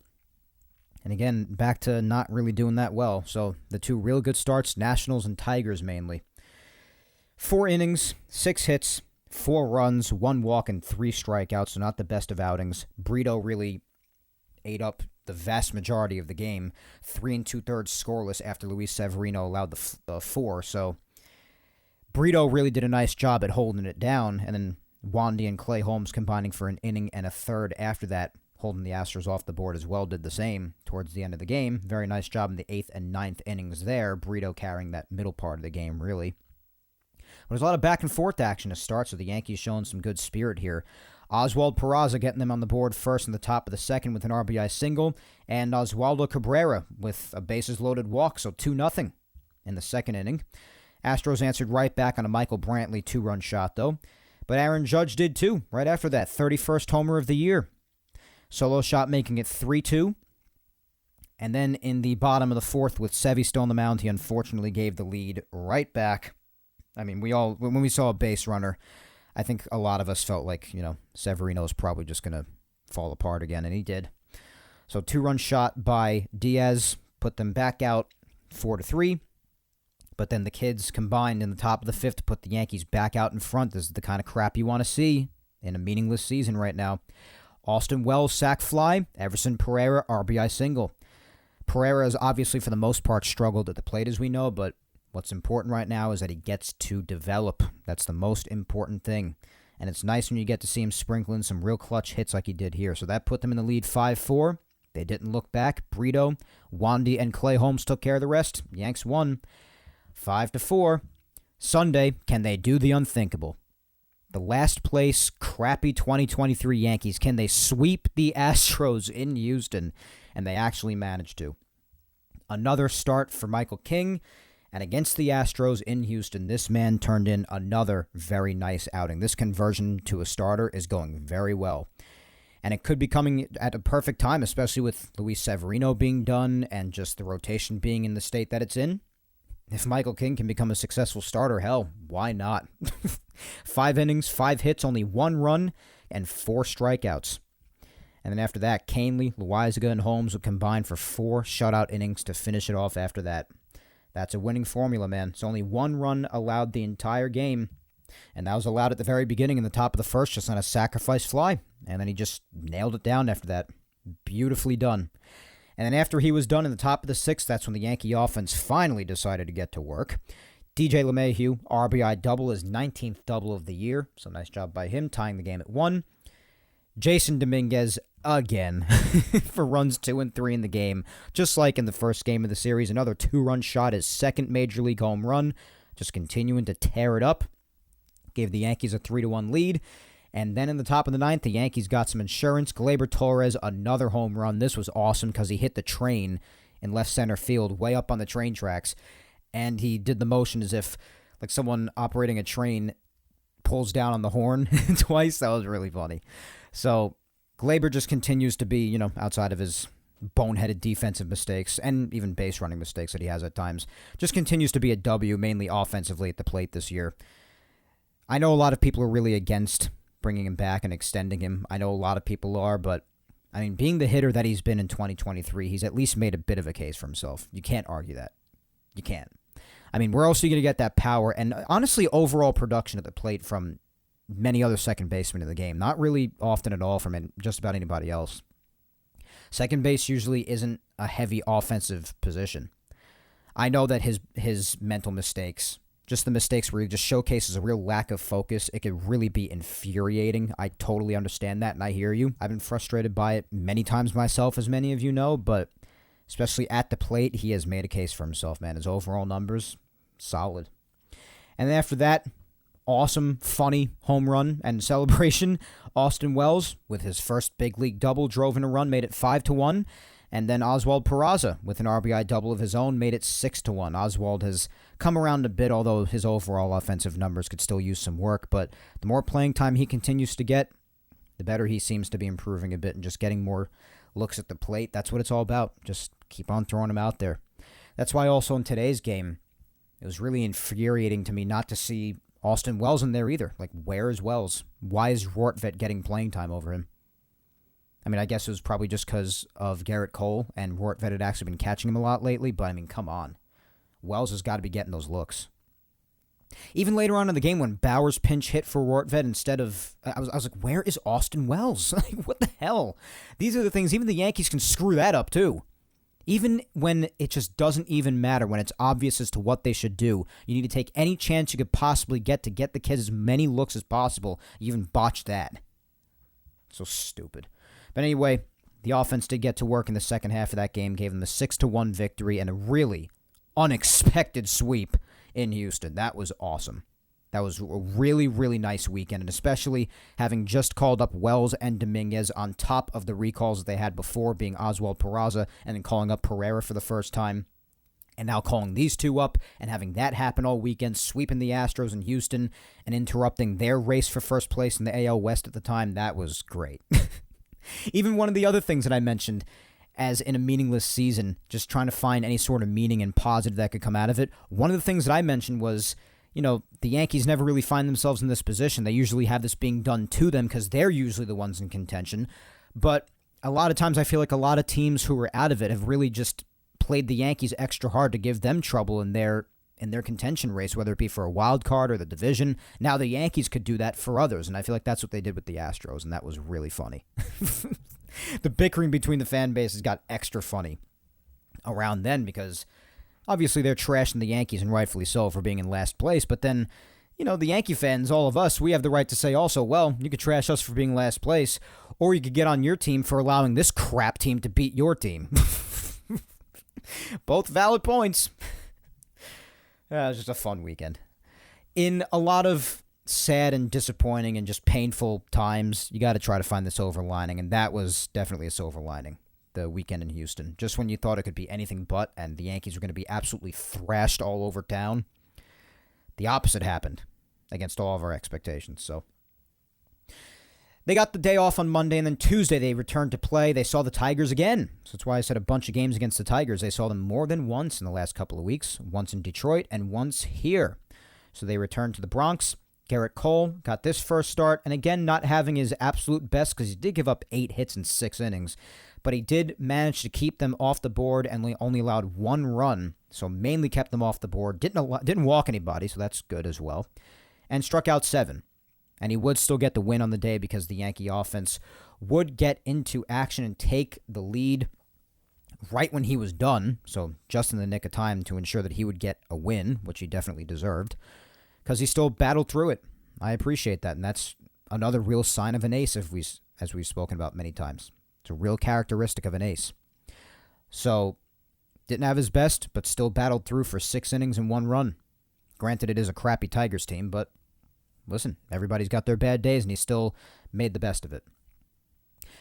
And again, back to not really doing that well. So the two real good starts, Nationals and Tigers mainly. 4 innings, 6 hits, 4 runs, 1 walk, and 3 strikeouts, so not the best of outings. Brito really ate up the vast majority of the game. 3 2/3 scoreless after Luis Severino allowed the 4, so Brito really did a nice job at holding it down, and then Wandy and Clay Holmes combining for an inning and a third after that, holding the Astros off the board as well, did the same towards the end of the game. Very nice job in the 8th and 9th innings there, Brito carrying that middle part of the game, really. There's a lot of back-and-forth action to start, so the Yankees showing some good spirit here. Oswald Peraza getting them on the board first in the top of the second with an RBI single, and Oswaldo Cabrera with a bases-loaded walk, so 2-0 in the second inning. Astros answered right back on a Michael Brantley 2-run shot, though. But Aaron Judge did too, right after that, 31st homer of the year. Solo shot making it 3-2. And then in the bottom of the fourth with Sevy still on the mound, he unfortunately gave the lead right back. I mean, when we saw a base runner, I think a lot of us felt like, Severino's probably just going to fall apart again, and he did. So 2-run shot by Diaz put them back out 4-3. But then the kids combined in the top of the fifth to put the Yankees back out in front. This is the kind of crap you want to see in a meaningless season right now. Austin Wells sac fly, Everson Pereira RBI single. Pereira has obviously for the most part struggled at the plate as we know, but what's important right now is that he gets to develop. That's the most important thing. And it's nice when you get to see him sprinkling some real clutch hits like he did here. So that put them in the lead 5-4. They didn't look back. Brito, Wandy, and Clay Holmes took care of the rest. Yanks won 5-4. Sunday, can they do the unthinkable? The last place, crappy 2023 Yankees, can they sweep the Astros in Houston? And they actually managed to. Another start for Michael King. And against the Astros in Houston, this man turned in another very nice outing. This conversion to a starter is going very well. And it could be coming at a perfect time, especially with Luis Severino being done and just the rotation being in the state that it's in. If Michael King can become a successful starter, hell, why not? 5 innings, 5 hits, only 1 run, and 4 strikeouts. And then after that, Canely, Loaizaga, and Holmes would combine for 4 shutout innings to finish it off after that. That's a winning formula, man. It's only 1 run allowed the entire game, and that was allowed at the very beginning in the top of the first, just on a sacrifice fly. And then he just nailed it down after that. Beautifully done. And then after he was done in the top of the 6th, that's when the Yankee offense finally decided to get to work. DJ LeMahieu, RBI double, his 19th double of the year. So nice job by him, tying the game at 1. Jason Dominquez, again for runs 2 and 3 in the game. Just like in the first game of the series, another 2-run shot, his second Major League home run, just continuing to tear it up. Gave the Yankees a 3-1 lead. And then in the top of the ninth, the Yankees got some insurance. Gleyber Torres, another home run. This was awesome because he hit the train in left center field, way up on the train tracks. And he did the motion as if like someone operating a train pulls down on the horn twice. That was really funny. So Gleyber just continues to be, outside of his boneheaded defensive mistakes and even base running mistakes that he has at times, just continues to be a W, mainly offensively at the plate this year. I know a lot of people are really against bringing him back and extending him. I know a lot of people are, but I mean, being the hitter that he's been in 2023, he's at least made a bit of a case for himself. You can't argue that. You can't. I mean, where else are you going to get that power and honestly overall production at the plate from many other second basemen in the game? Not really often at all from just about anybody else. Second base usually isn't a heavy offensive position. I know that his mental mistakes, just the mistakes where he just showcases a real lack of focus, it could really be infuriating. I totally understand that, and I hear you. I've been frustrated by it many times myself, as many of you know, but especially at the plate, he has made a case for himself, man. His overall numbers, solid. And then after that, awesome, funny home run and celebration. Austin Wells, with his first big league double, drove in a run, made it 5-1. And then Oswald Peraza, with an RBI double of his own, made it 6-1. Oswald has come around a bit, although his overall offensive numbers could still use some work. But the more playing time he continues to get, the better he seems to be improving a bit and just getting more looks at the plate. That's what it's all about. Just keep on throwing him out there. That's why also in today's game, it was really infuriating to me not to see Austin Wells in there either. Like, where is Wells? Why is Rortvedt getting playing time over him? I mean, I guess it was probably just because of Garrett Cole, and Rortvedt had actually been catching him a lot lately, but I mean, come on. Wells has got to be getting those looks. Even later on in the game when Bauer's pinch hit for Rortvedt instead of... I was like, where is Austin Wells? Like, what the hell? These are the things, even the Yankees can screw that up too. Even when it just doesn't even matter, when it's obvious as to what they should do, you need to take any chance you could possibly get to get the kids as many looks as possible. You even botched that. So stupid. But anyway, the offense did get to work in the second half of that game, gave them the 6-1 victory and a really unexpected sweep in Houston. That was awesome. That was a really, really nice weekend, and especially having just called up Wells and Dominquez on top of the recalls that they had before, being Oswald Peraza, and then calling up Pereira for the first time, and now calling these two up, and having that happen all weekend, sweeping the Astros in Houston, and interrupting their race for first place in the AL West at the time. That was great. Even one of the other things that I mentioned, as in a meaningless season, just trying to find any sort of meaning and positive that could come out of it, one of the things that I mentioned was, the Yankees never really find themselves in this position. They usually have this being done to them because they're usually the ones in contention. But a lot of times I feel like a lot of teams who are out of it have really just played the Yankees extra hard to give them trouble in their contention race, whether it be for a wild card or the division. Now the Yankees could do that for others, and I feel like that's what they did with the Astros, and that was really funny. The bickering between the fan bases got extra funny around then because obviously they're trashing the Yankees, and rightfully so, for being in last place, but then, the Yankee fans, all of us, we have the right to say also, well, you could trash us for being last place, or you could get on your team for allowing this crap team to beat your team. Both valid points. It was just a fun weekend. In a lot of sad and disappointing and just painful times, you got to try to find the silver lining, and that was definitely a silver lining, the weekend in Houston. Just when you thought it could be anything but, and the Yankees were going to be absolutely thrashed all over town, the opposite happened against all of our expectations. So they got the day off on Monday, and then Tuesday they returned to play. They saw the Tigers again. So that's why I said a bunch of games against the Tigers. They saw them more than once in the last couple of weeks, once in Detroit and once here. So they returned to the Bronx. Garrett Cole got this first start, and again, not having his absolute best because he did give up 8 hits in 6 innings, but he did manage to keep them off the board and only allowed 1 run, so mainly kept them off the board. Didn't walk anybody, so that's good as well, and struck out 7. And he would still get the win on the day because the Yankee offense would get into action and take the lead right when he was done, so just in the nick of time to ensure that he would get a win, which he definitely deserved, because he still battled through it. I appreciate that, and that's another real sign of an ace, as we've spoken about many times. It's a real characteristic of an ace. So, didn't have his best, but still battled through for 6 innings and 1 run. Granted, it is a crappy Tigers team, but listen, everybody's got their bad days, and he still made the best of it.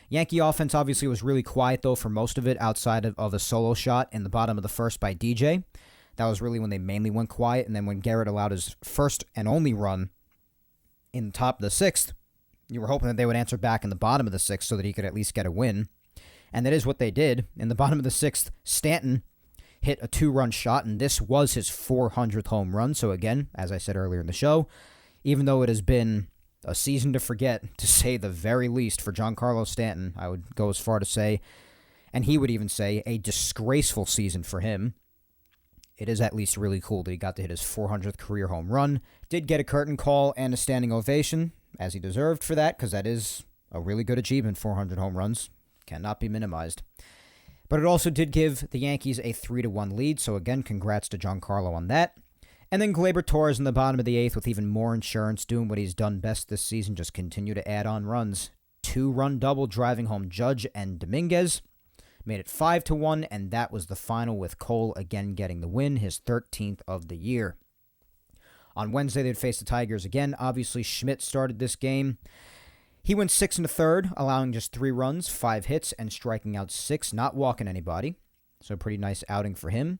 Yankee offense obviously was really quiet, though, for most of it, outside of a solo shot in the bottom of the first by DJ. That was really when they mainly went quiet, and then when Garrett allowed his first and only run in the top of the 6th, you were hoping that they would answer back in the bottom of the 6th so that he could at least get a win. And that is what they did. In the bottom of the 6th, Stanton hit a 2-run shot, and this was his 400th home run. So again, as I said earlier in the show, even though it has been a season to forget, to say the very least, for Giancarlo Stanton, I would go as far to say, and he would even say, a disgraceful season for him, it is at least really cool that he got to hit his 400th career home run. Did get a curtain call and a standing ovation, as he deserved for that, because that is a really good achievement, 400 home runs. Cannot be minimized. But it also did give the Yankees a 3-1 lead, so again, congrats to Giancarlo on that. And then Gleyber Torres in the bottom of the 8th with even more insurance, doing what he's done best this season, just continue to add on runs. 2-run double, driving home Judge and Dominquez. Made it 5-1, and that was the final, with Cole again getting the win, his 13th of the year. On Wednesday, they'd face the Tigers again. Obviously, Schmidt started this game. He went 6 1/3, allowing just 3 runs, 5 hits, and striking out 6, not walking anybody. So a pretty nice outing for him.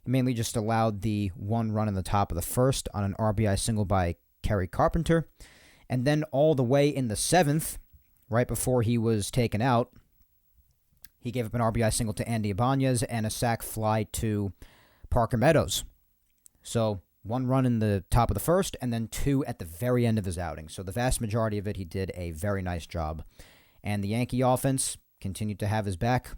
He mainly just allowed the 1 run in the top of the 1st on an RBI single by Kerry Carpenter. And then all the way in the 7th, right before he was taken out, he gave up an RBI single to Andy Ibanez and a sac fly to Parker Meadows. So 1 run in the top of the 1st, and then 2 at the very end of his outing. So the vast majority of it, he did a very nice job. And the Yankee offense continued to have his back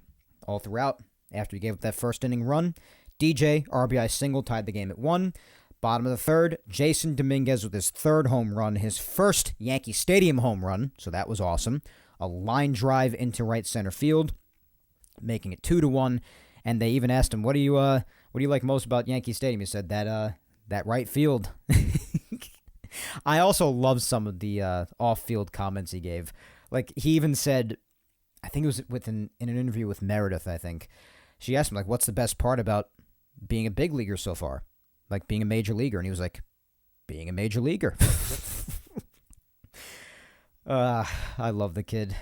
all throughout. After he gave up that first inning run, DJ, RBI single, tied the game at 1. Bottom of the 3rd, Jason Dominguez with his 3rd home run, his first Yankee Stadium home run, so that was awesome. A line drive into right center field, making it 2-1. And they even asked him, what do you like most about Yankee Stadium? He said that right field. I also love some of the off-field comments he gave. Like, he even said, I think it was in an interview with Meredith, I think. She asked him, like, what's the best part about being a big leaguer so far? Like, being a major leaguer. And he was like, being a major leaguer. I love the kid.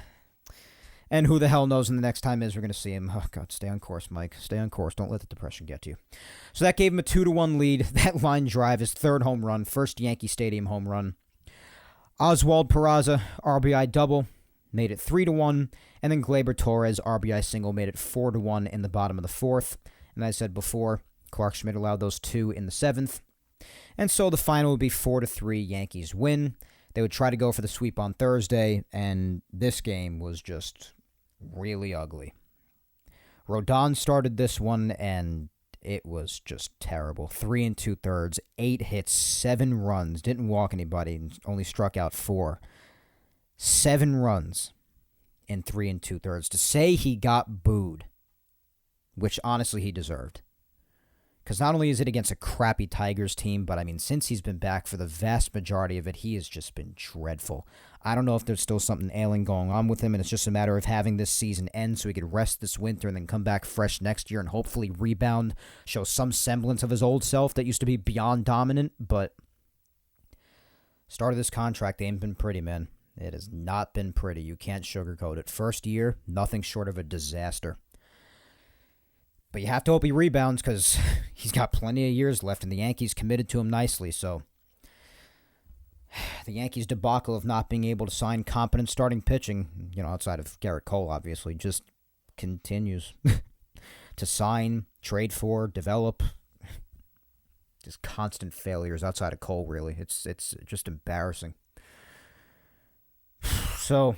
And who the hell knows when the next time is we're going to see him. Oh, God, stay on course, Mike. Stay on course. Don't let the depression get to you. So that gave him a 2-1 lead. That line drive, his 3rd home run, first Yankee Stadium home run. Oswald Peraza, RBI double, made it 3-1. And then Gleyber Torres, RBI single, made it 4-1 in the bottom of the 4th. And as I said before, Clark Schmidt allowed those 2 in the 7th. And so the final would be 4-3 Yankees win. They would try to go for the sweep on Thursday, and this game was just really ugly. Rodon started this one, and it was just terrible. 3 2/3, 8 hits, 7 runs, didn't walk anybody, and only struck out 4. 7 runs in 3 2/3. To say he got booed, which honestly he deserved. Because not only is it against a crappy Tigers team, but I mean, since he's been back for the vast majority of it, he has just been dreadful. I don't know if there's still something ailing going on with him, and it's just a matter of having this season end so he could rest this winter and then come back fresh next year and hopefully rebound, show some semblance of his old self that used to be beyond dominant. But start of this contract, they ain't been pretty, man. It has not been pretty. You can't sugarcoat it. First year, nothing short of a disaster. But you have to hope he rebounds because he's got plenty of years left, and the Yankees committed to him nicely. So the Yankees' debacle of not being able to sign competent starting pitching, outside of Garrett Cole, obviously, just continues to sign, trade for, develop. Just constant failures outside of Cole, really. It's just embarrassing. So,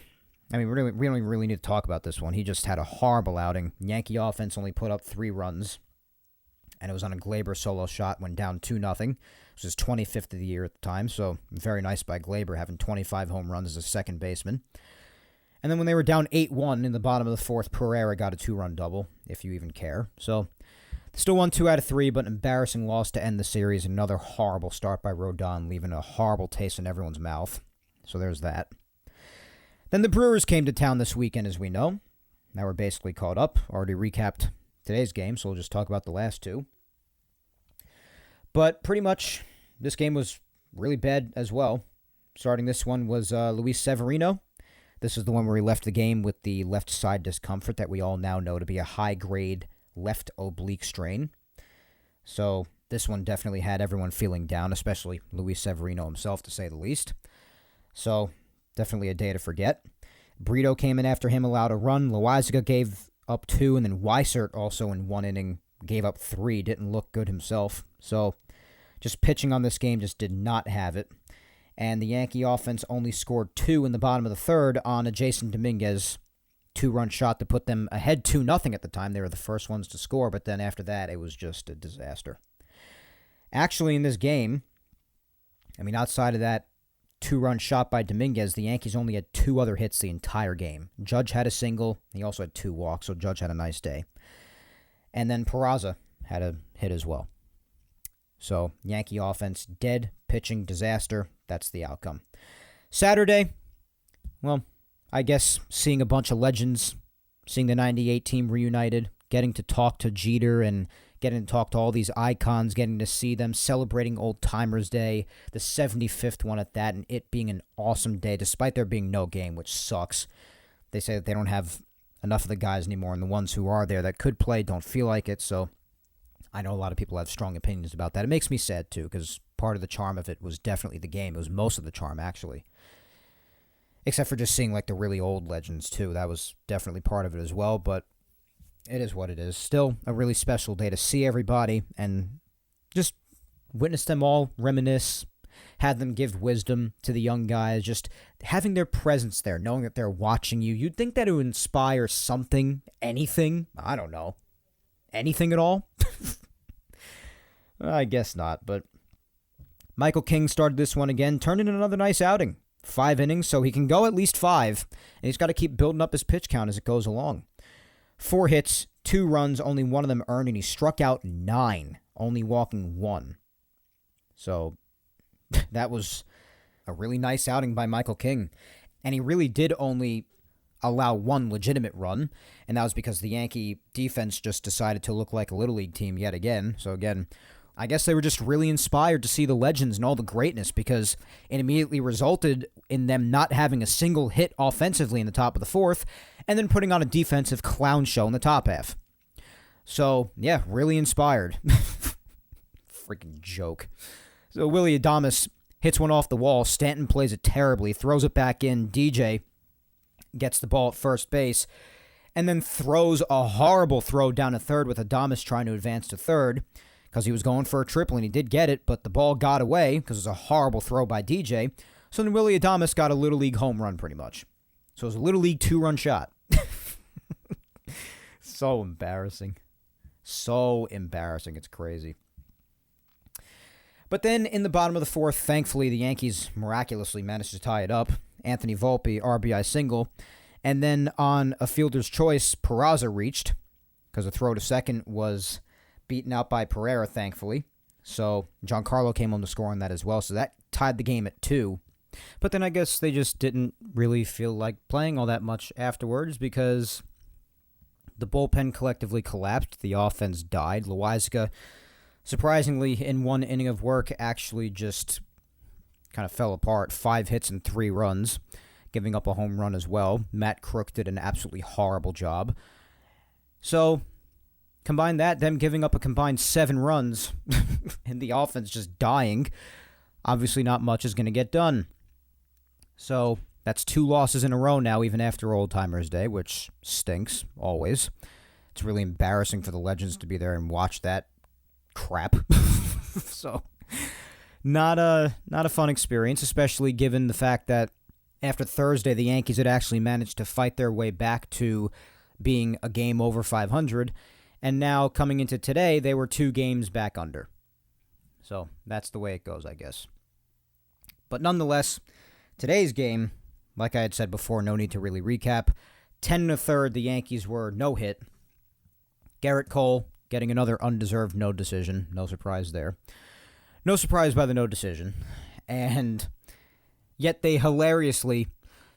I mean, we don't really need to talk about this one. He just had a horrible outing. Yankee offense only put up 3 runs, and it was on a Gleyber solo shot when down 2-0. It was his 25th of the year at the time, so very nice by Gleyber, having 25 home runs as a second baseman. And then when they were down 8-1 in the bottom of the 4th, Pereira got a 2-run double, if you even care. So, still won 2 out of 3, but an embarrassing loss to end the series. Another horrible start by Rodon, leaving a horrible taste in everyone's mouth. So there's that. Then the Brewers came to town this weekend, as we know. now we're basically caught up. Already recapped today's game, so we'll just talk about the last two. But pretty much, this game was really bad as well. Starting this one was Luis Severino. This is the one where he left the game with the left side discomfort that we all now know to be a high-grade left oblique strain. So this one definitely had everyone feeling down, especially Luis Severino himself, to say the least. So definitely a day to forget. Brito came in after him, allowed a run. Loizaga gave up 2, and then Weissert also in one inning gave up 3. Didn't look good himself. So just pitching on this game just did not have it. And the Yankee offense only scored 2 in the bottom of the third on a Jason Dominquez 2-run shot to put them ahead 2-0 at the time. They were the first ones to score, but then after that, it was just a disaster. Actually, in this game, outside of that 2-run shot by Dominquez, the Yankees only had 2 other hits the entire game. Judge had a single. He also had 2 walks, so Judge had a nice day. And then Peraza had a hit as well. So, Yankee offense dead, pitching disaster. That's the outcome. Saturday, well, I guess seeing a bunch of legends, seeing the 98 team reunited, getting to talk to Jeter and getting to talk to all these icons, getting to see them celebrating Old Timers Day, the 75th one at that, and it being an awesome day, despite there being no game, which sucks. They say that they don't have enough of the guys anymore, and the ones who are there that could play don't feel like it, so I know a lot of people have strong opinions about that. It makes me sad, too, because part of the charm of it was definitely the game. It was most of the charm, actually. Except for just seeing, the really old legends, too. That was definitely part of it as well, but it is what it is. Still a really special day to see everybody and just witness them all reminisce, have them give wisdom to the young guys, just having their presence there, knowing that they're watching you. You'd think that it would inspire something, anything, I don't know, anything at all? I guess not, but Michael King started this one again, turned in another nice outing. 5 innings, so he can go at least 5, and he's got to keep building up his pitch count as it goes along. 4 hits, 2 runs, only 1 of them earned, and he struck out 9, only walking 1. So that was a really nice outing by Michael King, and he really did only allow 1 legitimate run, and that was because the Yankee defense just decided to look like a Little League team yet again. So again, I guess they were just really inspired to see the legends and all the greatness because it immediately resulted in them not having a single hit offensively in the top of the 4th and then putting on a defensive clown show in the top half. So, yeah, really inspired. Freaking joke. So Willie Adames hits one off the wall. Stanton plays it terribly, throws it back in. DJ gets the ball at first base and then throws a horrible throw down to third with Adames trying to advance to third. Because he was going for a triple, and he did get it, but the ball got away because it was a horrible throw by DJ. So then Willie Adames got a Little League home run, pretty much. So it was a Little League 2-run shot. So embarrassing. So embarrassing. It's crazy. But then in the bottom of the 4th, thankfully, the Yankees miraculously managed to tie it up. Anthony Volpe, RBI single. And then on a fielder's choice, Peraza reached, because the throw to second was beaten out by Pereira, thankfully. So Giancarlo came home to score on that as well. So that tied the game at 2. But then I guess they just didn't really feel like playing all that much afterwards because the bullpen collectively collapsed. The offense died. Loizaga, surprisingly, in 1 inning of work, actually just kind of fell apart. 5 hits and 3 runs, giving up a home run as well. Matt Crook did an absolutely horrible job. So combine that, them giving up a combined 7 runs, and the offense just dying. Obviously not much is going to get done. So that's 2 losses in a row now, even after Old Timers Day, which stinks, always. It's really embarrassing for the Legends to be there and watch that crap. So not a fun experience, especially given the fact that after Thursday, the Yankees had actually managed to fight their way back to being a game over 500, and now, coming into today, they were 2 games back under. So, that's the way it goes, I guess. But nonetheless, today's game, like I had said before, no need to really recap. 10 1/3, the Yankees were no-hit. Garrett Cole getting another undeserved no decision. No surprise there. No surprise by the no decision. And yet they hilariously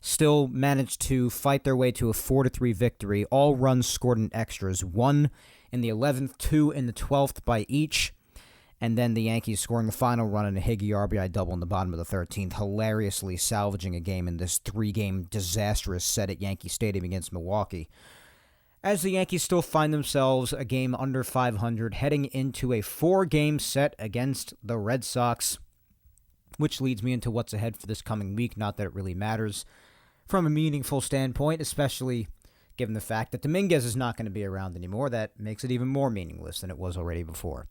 still managed to fight their way to a 4-3 victory. All runs scored in extras. 1 in the 11th, 2 in the 12th by each. And then the Yankees scoring the final run in a Higgy RBI double in the bottom of the 13th, hilariously salvaging a game in this 3-game disastrous set at Yankee Stadium against Milwaukee. As the Yankees still find themselves a game under 500, heading into a 4-game set against the Red Sox, which leads me into what's ahead for this coming week. Not that it really matters from a meaningful standpoint, especially given the fact that Dominquez is not going to be around anymore. That makes it even more meaningless than it was already before.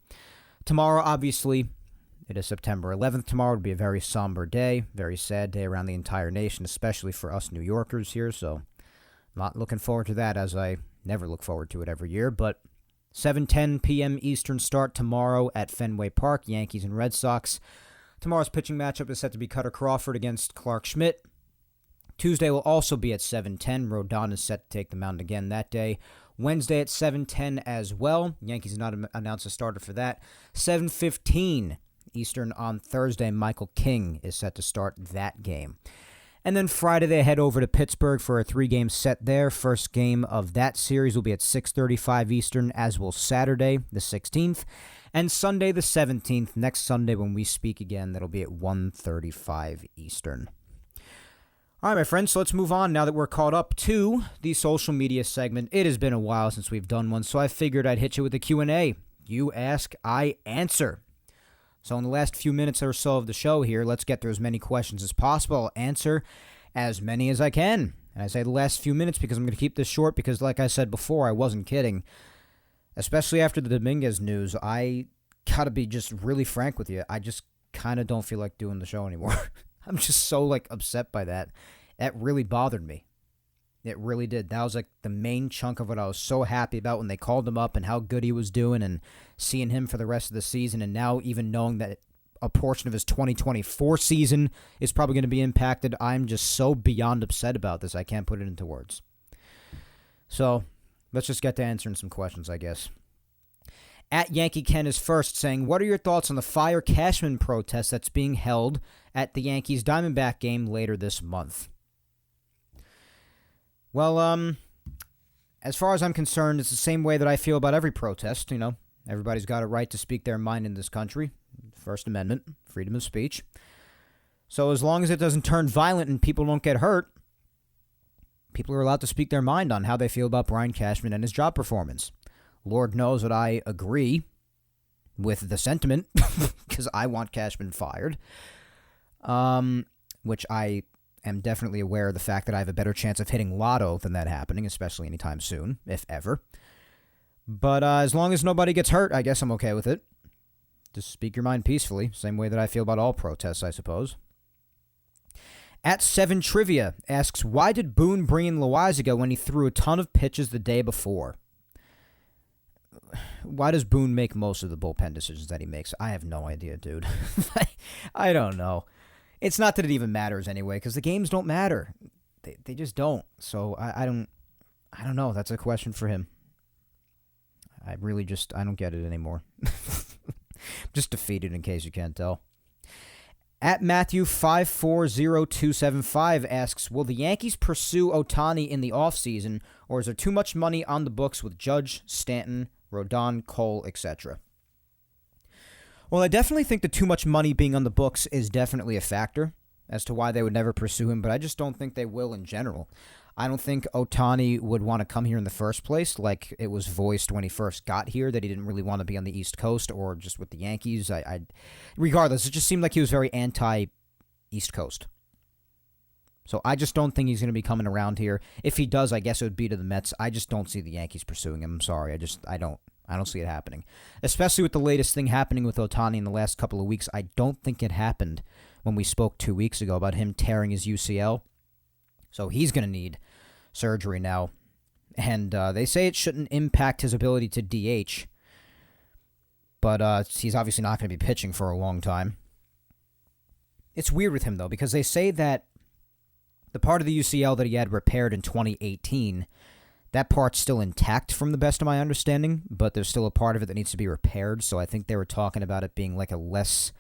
Tomorrow, obviously, it is September 11th. Tomorrow would be a very somber day, very sad day around the entire nation, especially for us New Yorkers here. So I'm not looking forward to that, as I never look forward to it every year. But 7:10 p.m. Eastern start tomorrow at Fenway Park, Yankees and Red Sox. Tomorrow's pitching matchup is set to be Cutter Crawford against Clark Schmidt. Tuesday will also be at 7:10. Rodon is set to take the mound again that day. Wednesday at 7:10 as well. Yankees have not announced a starter for that. 7:15 Eastern on Thursday. Michael King is set to start that game. And then Friday they head over to Pittsburgh for a 3-game set there. First game of that series will be at 6:35 Eastern, as will Saturday the 16th. And Sunday the 17th, next Sunday when we speak again, that'll be at 1:35 Eastern. All right, my friends, so let's move on now that we're caught up to the social media segment. It has been a while since we've done one, so I figured I'd hit you with a Q&A. You ask, I answer. So in the last few minutes or so of the show here, let's get through as many questions as possible. I'll answer as many as I can. And I say the last few minutes because I'm going to keep this short because, like I said before, I wasn't kidding. Especially after the Dominguez news, I got to be just really frank with you. I just kind of don't feel like doing the show anymore. I'm just so, upset by that. That really bothered me. It really did. That was, the main chunk of what I was so happy about when they called him up and how good he was doing and seeing him for the rest of the season. And now even knowing that a portion of his 2024 season is probably going to be impacted, I'm just so beyond upset about this. I can't put it into words. So let's just get to answering some questions, I guess. At Yankee Ken is first saying, what are your thoughts on the Fire Cashman protest that's being held at the Yankees Diamondback game later this month? Well, as far as I'm concerned, it's the same way that I feel about every protest. You know, everybody's got a right to speak their mind in this country. First Amendment, freedom of speech. So as long as it doesn't turn violent and people don't get hurt, people are allowed to speak their mind on how they feel about Brian Cashman and his job performance. Lord knows that I agree with the sentiment because I want Cashman fired, which I am definitely aware of the fact that I have a better chance of hitting lotto than that happening, especially anytime soon, if ever. But as long as nobody gets hurt, I guess I'm okay with it. Just speak your mind peacefully, same way that I feel about all protests, I suppose. At 7 Trivia asks, why did Boone bring in Loaisiga when he threw a ton of pitches the day before? Why does Boone make most of the bullpen decisions that he makes? I have no idea, dude. I don't know. It's not that it even matters anyway, because the games don't matter. They just don't. So I don't know. That's a question for him. I don't get it anymore. Just defeated in case you can't tell. At Matthew 540275 asks, will the Yankees pursue Ohtani in the offseason, or is there too much money on the books with Judge, Stanton, Rodon, Cole, etc.? Well, I definitely think the too much money being on the books is definitely a factor as to why they would never pursue him, but I just don't think they will in general. I don't think Ohtani would want to come here in the first place, like it was voiced when he first got here, that he didn't really want to be on the East Coast or just with the Yankees. Regardless, it just seemed like he was very anti-East Coast. So I just don't think he's going to be coming around here. If he does, I guess it would be to the Mets. I just don't see the Yankees pursuing him. I'm sorry. I don't see it happening. Especially with the latest thing happening with Ohtani in the last couple of weeks. I don't think it happened when we spoke 2 weeks ago about him tearing his UCL. So he's going to need surgery now. And they say it shouldn't impact his ability to DH. But he's obviously not going to be pitching for a long time. It's weird with him, though, because they say that the part of the UCL that he had repaired in 2018, that part's still intact from the best of my understanding, but there's still a part of it that needs to be repaired. So I think they were talking about it being like a less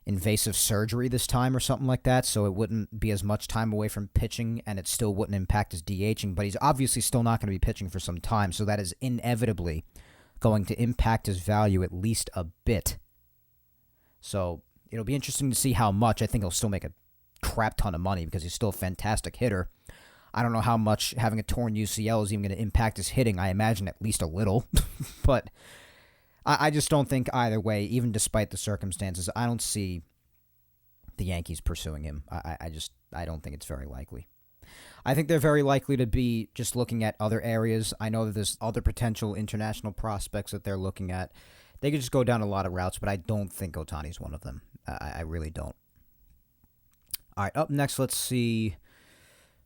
invasive surgery this time or something like that, so it wouldn't be as much time away from pitching and it still wouldn't impact his DHing, but he's obviously still not going to be pitching for some time, so that is inevitably going to impact his value at least a bit. So it'll be interesting to see how much. I think he'll still make a crap ton of money because he's still a fantastic hitter. I don't know how much having a torn UCL is even going to impact his hitting. I imagine at least a little, but I just don't think either way, even despite the circumstances, I don't see the Yankees pursuing him. I don't think it's very likely. I think they're very likely to be just looking at other areas. I know that there's other potential international prospects that they're looking at. They could just go down a lot of routes, but I don't think Ohtani's one of them. I really don't. All right, up next, let's see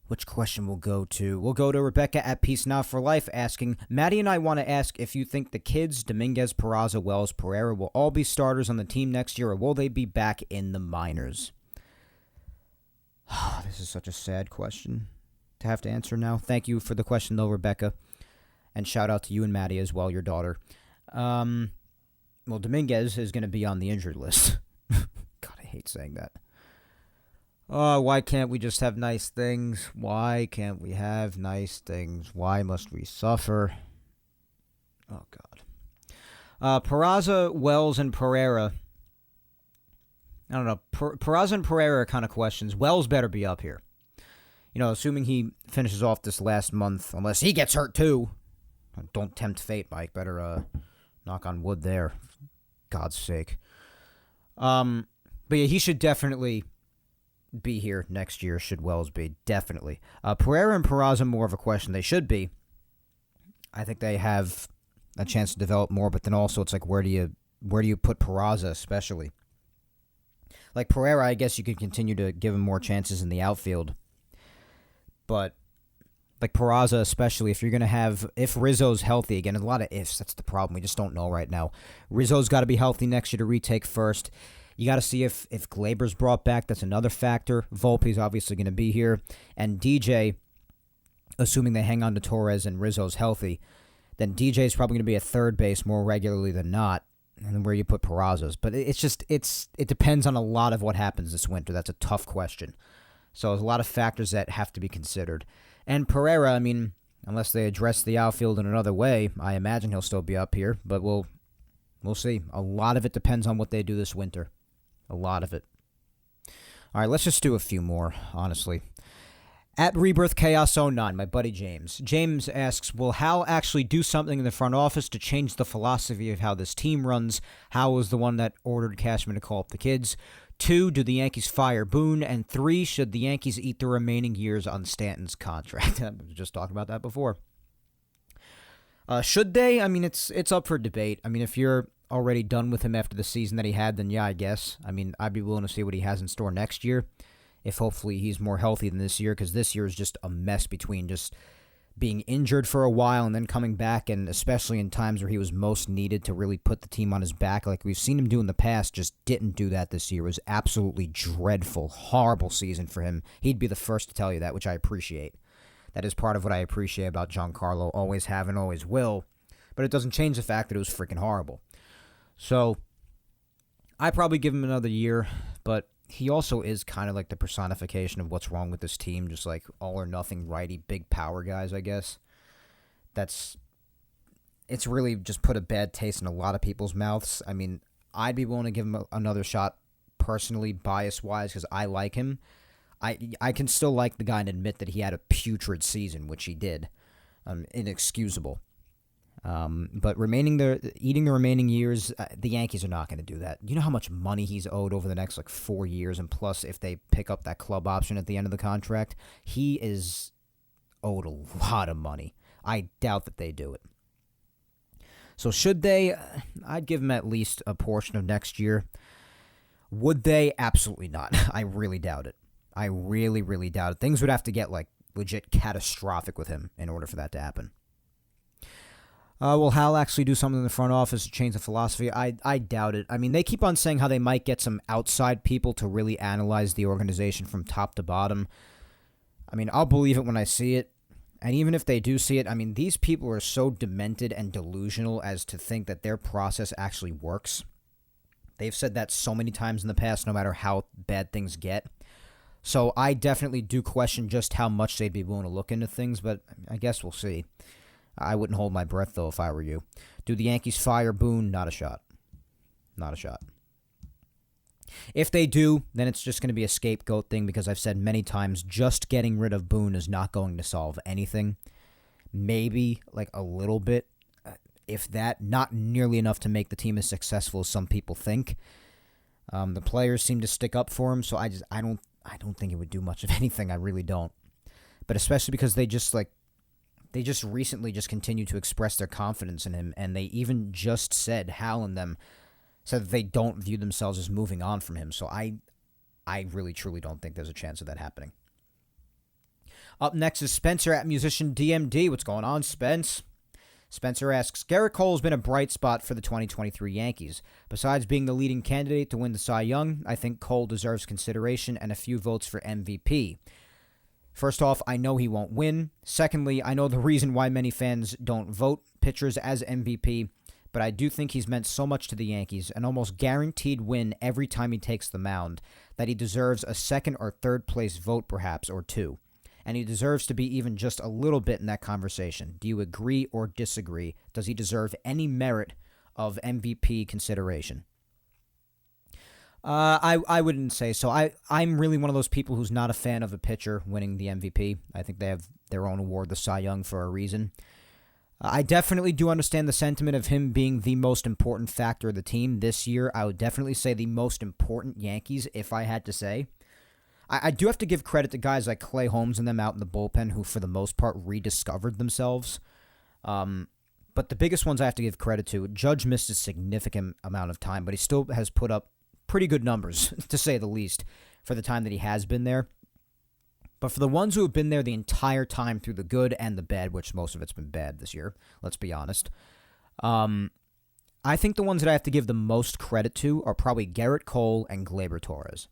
which question we'll go to. We'll go to Rebecca at Peace Now for Life asking, Maddie and I want to ask if you think the kids, Dominquez, Peraza, Wells, Pereira, will all be starters on the team next year, or will they be back in the minors? This is such a sad question to have to answer now. Thank you for the question, though, Rebecca. And shout out to you and Maddie as well, your daughter. Well, Dominquez is going to be on the injured list. God, I hate saying that. Oh, why can't we just have nice things? Why can't we have nice things? Why must we suffer? Oh, God. Peraza, Wells, and Pereira. I don't know. Peraza and Pereira are kind of questions. Wells better be up here. You know, assuming he finishes off this last month, unless he gets hurt too. Don't tempt fate, Mike. Better knock on wood there. For God's sake. But yeah, he should definitely be here next year, should Wells be. Definitely. Pereira and Peraza, more of a question. They should be. I think they have a chance to develop more, but then also it's like, where do you put Peraza, especially? Like Pereira, I guess you could continue to give him more chances in the outfield. But like Peraza, especially, if you're going to have, if Rizzo's healthy, again, a lot of ifs, that's the problem. We just don't know right now. Rizzo's got to be healthy next year to retake first. You got to see if Glaber's brought back. That's another factor. Volpe's obviously going to be here. And DJ, assuming they hang on to Torres and Rizzo's healthy, then DJ's probably going to be at third base more regularly than not. And then where you put Peraza's. But it depends on a lot of what happens this winter. That's a tough question. So there's a lot of factors that have to be considered. And Pereira, I mean, unless they address the outfield in another way, I imagine he'll still be up here. But we'll see. A lot of it depends on what they do this winter. A lot of it. All right, let's just do a few more, honestly. At Rebirth Chaos 09, my buddy James. James asks, will Hal actually do something in the front office to change the philosophy of how this team runs? Hal was the one that ordered Cashman to call up the kids. 2, do the Yankees fire Boone? And 3, should the Yankees eat the remaining years on Stanton's contract? I was just talking about that before. Should they? I mean, it's up for debate. I mean, if you're already done with him after the season that he had, then yeah, I guess. I mean, I'd be willing to see what he has in store next year, if hopefully he's more healthy than this year, because this year is just a mess between just being injured for a while and then coming back, and especially in times where he was most needed to really put the team on his back, like we've seen him do in the past, just didn't do that this year. It was absolutely dreadful, horrible season for him. He'd be the first to tell you that, which I appreciate. That is part of what I appreciate about Giancarlo, always have and always will, but it doesn't change the fact that it was freaking horrible. So, I probably give him another year, but he also is kind of like the personification of what's wrong with this team, just like all or nothing righty, big power guys, I guess. It's really just put a bad taste in a lot of people's mouths. I mean, I'd be willing to give him another shot personally, bias-wise, because I like him. I can still like the guy and admit that he had a putrid season, which he did. Inexcusable. But eating the remaining years, the Yankees are not going to do that. You know how much money he's owed over the next 4 years, and plus if they pick up that club option at the end of the contract, he is owed a lot of money. I doubt that they do it. So should they? I'd give him at least a portion of next year. Would they? Absolutely not. I really doubt it. I really, really doubt it. Things would have to get legit catastrophic with him in order for that to happen. Will Hal actually do something in the front office to change the philosophy? I doubt it. I mean, they keep on saying how they might get some outside people to really analyze the organization from top to bottom. I mean, I'll believe it when I see it. And even if they do see it, I mean, these people are so demented and delusional as to think that their process actually works. They've said that so many times in the past, no matter how bad things get. So I definitely do question just how much they'd be willing to look into things, but I guess we'll see. I wouldn't hold my breath, though, if I were you. Do the Yankees fire Boone? Not a shot. Not a shot. If they do, then it's just going to be a scapegoat thing because I've said many times just getting rid of Boone is not going to solve anything. Maybe like a little bit, if that, not nearly enough to make the team as successful as some people think. The players seem to stick up for him, so I don't think it would do much of anything. I really don't. But especially because they just recently just continue to express their confidence in him, and they even just said, Hal and them said that they don't view themselves as moving on from him. So I really truly don't think there's a chance of that happening. Up next is Spencer at Musician DMD. What's going on, Spence? Spencer asks, Garrett Cole has been a bright spot for the 2023 Yankees. Besides being the leading candidate to win the Cy Young, I think Cole deserves consideration and a few votes for MVP. First off, I know he won't win. Secondly, I know the reason why many fans don't vote pitchers as MVP, but I do think he's meant so much to the Yankees, an almost guaranteed win every time he takes the mound, that he deserves a second or third place vote perhaps, or two. And he deserves to be even just a little bit in that conversation. Do you agree or disagree? Does he deserve any merit of MVP consideration? I wouldn't say so. I'm really one of those people who's not a fan of a pitcher winning the MVP. I think they have their own award, the Cy Young, for a reason. I definitely do understand the sentiment of him being the most important factor of the team this year. I would definitely say the most important Yankees, if I had to say. I do have to give credit to guys like Clay Holmes and them out in the bullpen who, for the most part, rediscovered themselves. But the biggest ones I have to give credit to, Judge missed a significant amount of time, but he still has put up pretty good numbers, to say the least, for the time that he has been there. But for the ones who have been there the entire time through the good and the bad, which most of it's been bad this year, let's be honest, I think the ones that I have to give the most credit to are probably Garrett Cole and Gleyber Torres.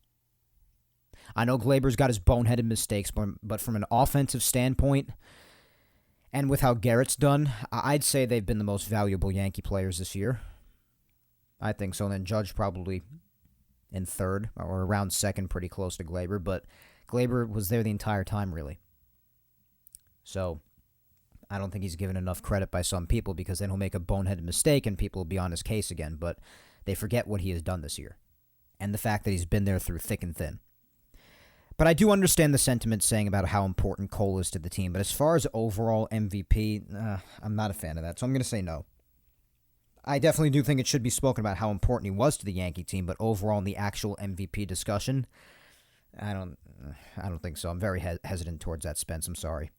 I know Glaber's got his boneheaded mistakes, but from an offensive standpoint, and with how Garrett's done, I'd say they've been the most valuable Yankee players this year. I think so. And then Judge probably in third, or around second, pretty close to Gleyber, but Gleyber was there the entire time, really. So I don't think he's given enough credit by some people, because then he'll make a boneheaded mistake and people will be on his case again, but they forget what he has done this year, and the fact that he's been there through thick and thin. But I do understand the sentiment saying about how important Cole is to the team. But as far as overall MVP, I'm not a fan of that. So I'm going to say no. I definitely do think it should be spoken about how important he was to the Yankee team. But overall in the actual MVP discussion, I don't think so. I'm very hesitant towards that, Spence. I'm sorry.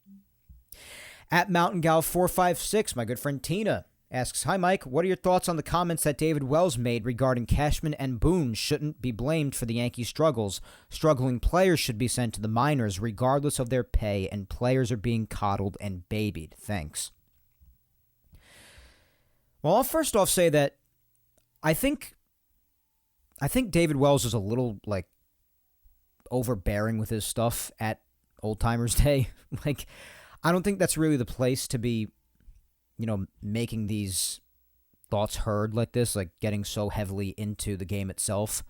At Mountain Gal 456, my good friend Tina asks, Hi, Mike. What are your thoughts on the comments that David Wells made regarding Cashman and Boone shouldn't be blamed for the Yankees' struggles? Struggling players should be sent to the minors regardless of their pay, and players are being coddled and babied. Thanks. Well, I'll first off say that I think David Wells is a little, overbearing with his stuff at Old Timers Day. I don't think that's really the place to be making these thoughts heard like this, getting so heavily into the game itself.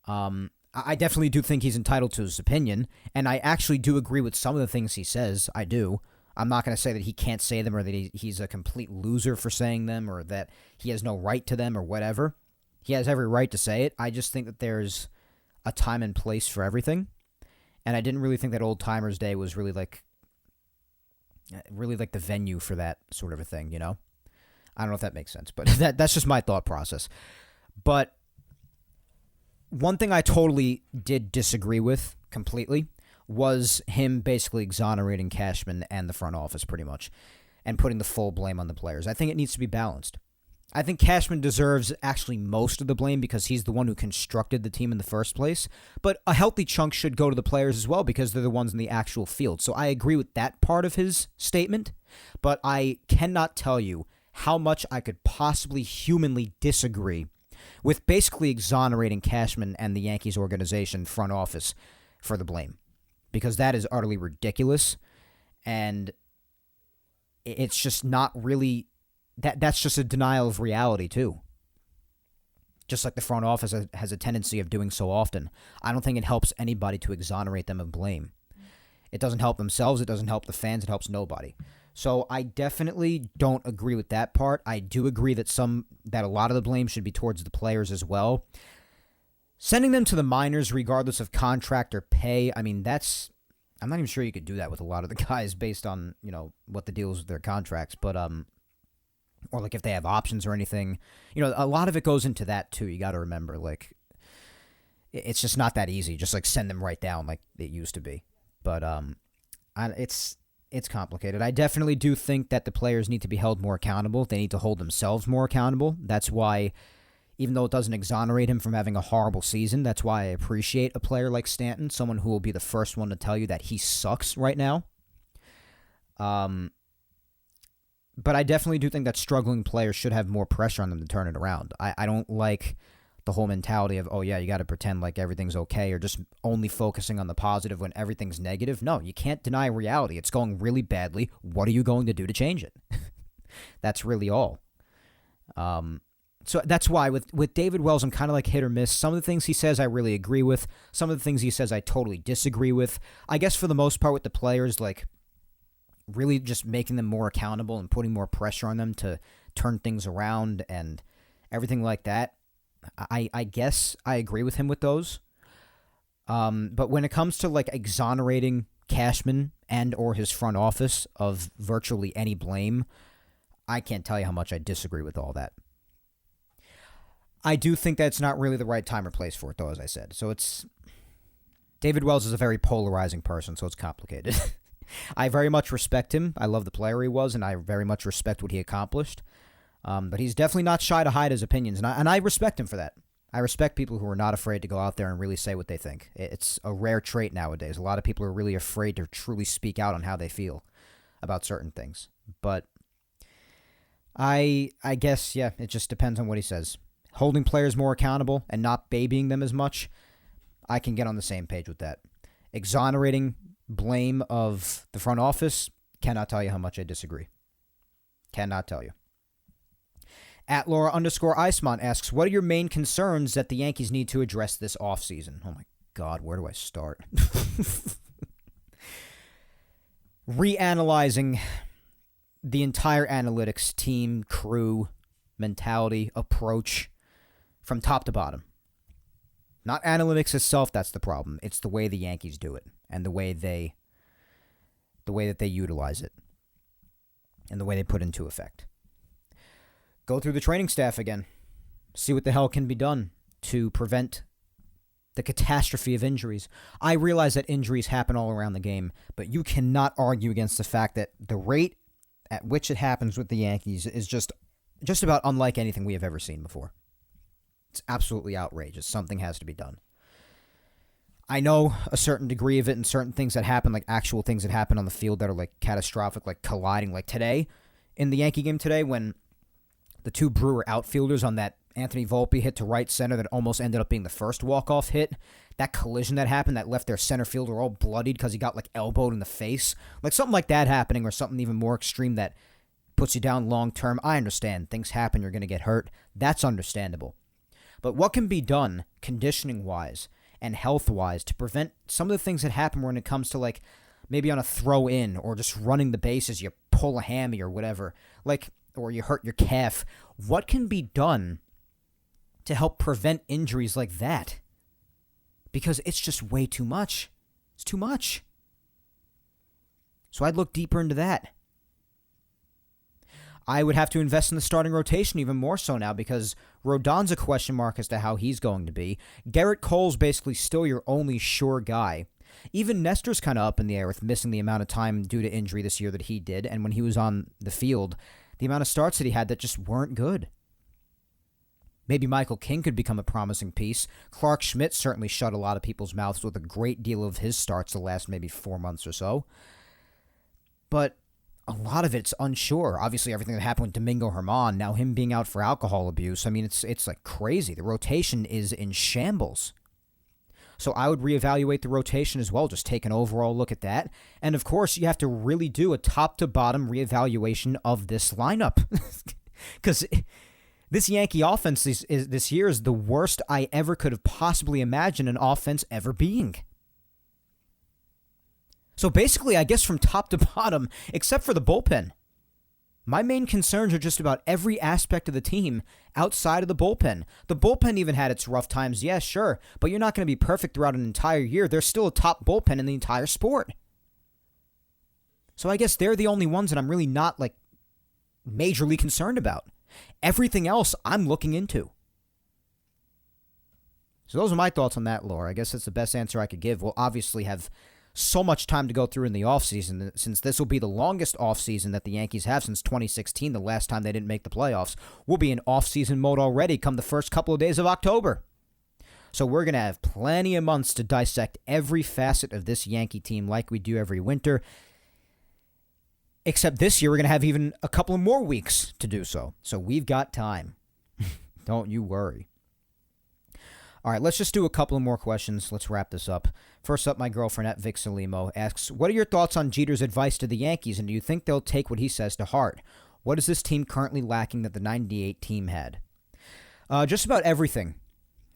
I definitely do think he's entitled to his opinion, and I actually do agree with some of the things he says. I do. I'm not going to say that he can't say them, or that he's a complete loser for saying them, or that he has no right to them, or whatever. He has every right to say it. I just think that there's a time and place for everything, and I didn't really think that Old Timers Day was really the venue for that sort of a thing, I don't know if that makes sense, but that's just my thought process. But one thing I totally did disagree with completely was him basically exonerating Cashman and the front office pretty much, and putting the full blame on the players. I think it needs to be balanced. I think Cashman deserves actually most of the blame because he's the one who constructed the team in the first place, but a healthy chunk should go to the players as well because they're the ones in the actual field. So I agree with that part of his statement, but I cannot tell you how much I could possibly humanly disagree with basically exonerating Cashman and the Yankees organization front office for the blame, because that is utterly ridiculous, and it's just not really... That's just a denial of reality, too. just like the front office has a tendency of doing so often. I don't think it helps anybody to exonerate them of blame. It doesn't help themselves. It doesn't help the fans. It helps nobody. So I definitely don't agree with that part. I do agree that a lot of the blame should be towards the players as well. Sending them to the minors regardless of contract or pay, I mean, I'm not even sure you could do that with a lot of the guys based on, what the deal is with their contracts, but or like if they have options or anything. A lot of it goes into that too. You got to remember, like, it's just not that easy. Just like send them right down like it used to be. But it's complicated. I definitely do think that the players need to be held more accountable. They need to hold themselves more accountable. That's why, even though it doesn't exonerate him from having a horrible season, that's why I appreciate a player like Stanton, someone who will be the first one to tell you that he sucks right now. But I definitely do think that struggling players should have more pressure on them to turn it around. I don't like the whole mentality of, oh yeah, you got to pretend like everything's okay, or just only focusing on the positive when everything's negative. No, you can't deny reality. It's going really badly. What are you going to do to change it? That's really all. So that's why with David Wells, I'm kind of like hit or miss. Some of the things he says I really agree with. Some of the things he says I totally disagree with. I guess for the most part with the players, like, really just making them more accountable and putting more pressure on them to turn things around and everything like that. I guess I agree with him with those. But when it comes to like exonerating Cashman and or his front office of virtually any blame, I can't tell you how much I disagree with all that. I do think that it's not really the right time or place for it, though, as I said. So David Wells is a very polarizing person, so it's complicated. I very much respect him. I love the player he was, and I very much respect what he accomplished. But he's definitely not shy to hide his opinions, and I respect him for that. I respect people who are not afraid to go out there and really say what they think. It's a rare trait nowadays. A lot of people are really afraid to truly speak out on how they feel about certain things. But I guess, yeah, it just depends on what he says. Holding players more accountable and not babying them as much, I can get on the same page with that. Exonerating blame of the front office, cannot tell you how much I disagree. Cannot tell you. At Laura_Icemont asks, what are your main concerns that the Yankees need to address this offseason? Oh my God, where do I start? Reanalyzing the entire analytics team, crew, mentality, approach from top to bottom. Not analytics itself, that's the problem. It's the way the Yankees do it and the way that they utilize it and the way they put into effect. Go through the training staff again. See what the hell can be done to prevent the catastrophe of injuries. I realize that injuries happen all around the game, but you cannot argue against the fact that the rate at which it happens with the Yankees is just about unlike anything we have ever seen before. It's absolutely outrageous. Something has to be done. I know a certain degree of it and certain things that happen, like actual things that happen on the field that are like catastrophic, like colliding, like today, in the Yankee game today when the two Brewer outfielders on that Anthony Volpe hit to right center that almost ended up being the first walk-off hit, that collision that happened that left their center fielder all bloodied because he got like elbowed in the face, like something like that happening or something even more extreme that puts you down long term. I understand. Things happen. You're going to get hurt. That's understandable. But what can be done conditioning-wise and health-wise to prevent some of the things that happen when it comes to like maybe on a throw-in or just running the bases, you pull a hammy or whatever, like, or you hurt your calf. What can be done to help prevent injuries like that? Because it's just way too much. It's too much. So I'd look deeper into that. I would have to invest in the starting rotation even more so now because Rodon's a question mark as to how he's going to be. Garrett Cole's basically still your only sure guy. Even Nestor's kind of up in the air with missing the amount of time due to injury this year that he did, and when he was on the field, the amount of starts that he had that just weren't good. Maybe Michael King could become a promising piece. Clark Schmidt certainly shut a lot of people's mouths with a great deal of his starts the last maybe 4 months or so. But a lot of it's unsure. Obviously, everything that happened with Domingo Germán, now him being out for alcohol abuse, I mean, it's like crazy. The rotation is in shambles. So I would reevaluate the rotation as well, just take an overall look at that. And of course, you have to really do a top-to-bottom reevaluation of this lineup. Because This Yankee offense this year is the worst I ever could have possibly imagined an offense ever being. So basically, I guess from top to bottom, except for the bullpen, my main concerns are just about every aspect of the team outside of the bullpen. The bullpen even had its rough times, yeah, sure, but you're not going to be perfect throughout an entire year. There's still a top bullpen in the entire sport. So I guess they're the only ones that I'm really not, majorly concerned about. Everything else I'm looking into. So those are my thoughts on that, Laura. I guess that's the best answer I could give. We'll obviously have so much time to go through in the offseason, since this will be the longest offseason that the Yankees have since 2016, the last time they didn't make the playoffs. We'll be in offseason mode already come the first couple of days of October. So we're going to have plenty of months to dissect every facet of this Yankee team like we do every winter. Except this year, we're going to have even a couple of more weeks to do so. So we've got time. Don't you worry. All right, let's just do a couple of more questions. Let's wrap this up. First up, my girlfriend at Vic Salimo asks, what are your thoughts on Jeter's advice to the Yankees, and do you think they'll take what he says to heart? What is this team currently lacking that the 98 team had? Just about everything.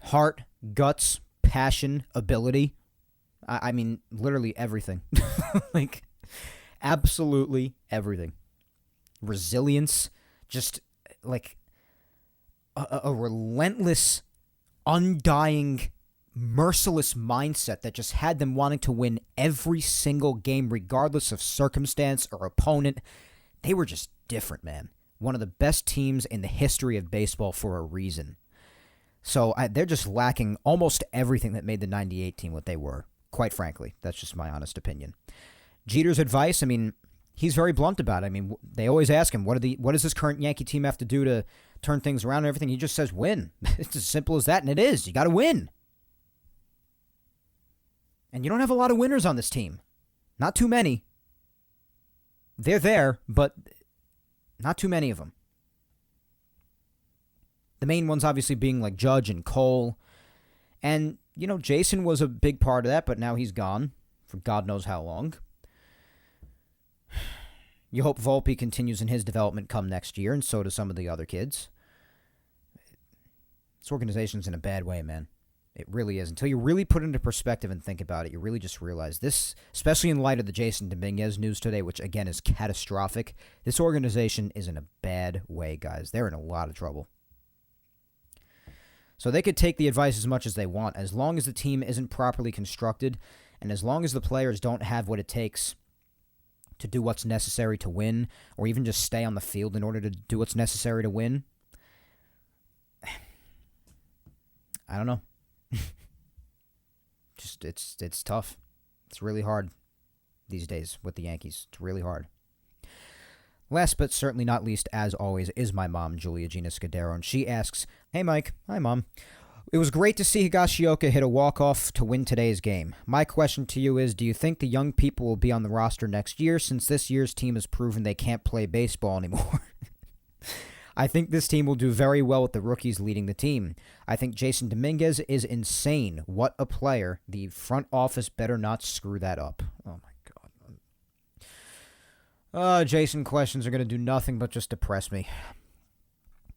Heart, guts, passion, ability. I mean, literally everything. Absolutely everything. Resilience, just a relentless, undying, merciless mindset that just had them wanting to win every single game regardless of circumstance or opponent. They were just different, man. One of the best teams in the history of baseball for a reason. So they're just lacking almost everything that made the 98 team what they were, quite frankly. That's just my honest opinion. Jeter's advice, I mean, he's very blunt about it. I mean, they always ask him, what does this current Yankee team have to do to turn things around and everything? He just says win. It's as simple as that, and it is. You got to win. And you don't have a lot of winners on this team. Not too many. They're there, but not too many of them. The main ones obviously being like Judge and Cole. And, Jason was a big part of that, but now he's gone for God knows how long. You hope Volpe continues in his development come next year, and so do some of the other kids. This organization's in a bad way, man. It really is. Until you really put it into perspective and think about it, you really just realize this, especially in light of the Jason Dominquez news today, which, again, is catastrophic. This organization is in a bad way, guys. They're in a lot of trouble. So they could take the advice as much as they want, as long as the team isn't properly constructed, and as long as the players don't have what it takes to do what's necessary to win, or even just stay on the field in order to do what's necessary to win. I don't know. Just it's tough. It's really hard these days with the Yankees. It's really hard. Last but certainly not least, as always, is my mom, Julia Gina Scudero, and she asks, "Hey Mike, hi Mom. It was great to see Higashioka hit a walk-off to win today's game. My question to you is, do you think the young people will be on the roster next year, since this year's team has proven they can't play baseball anymore?" I think this team will do very well with the rookies leading the team. I think Jason Dominquez is insane. What a player. The front office better not screw that up. Oh, my God. Jason questions are going to do nothing but just depress me.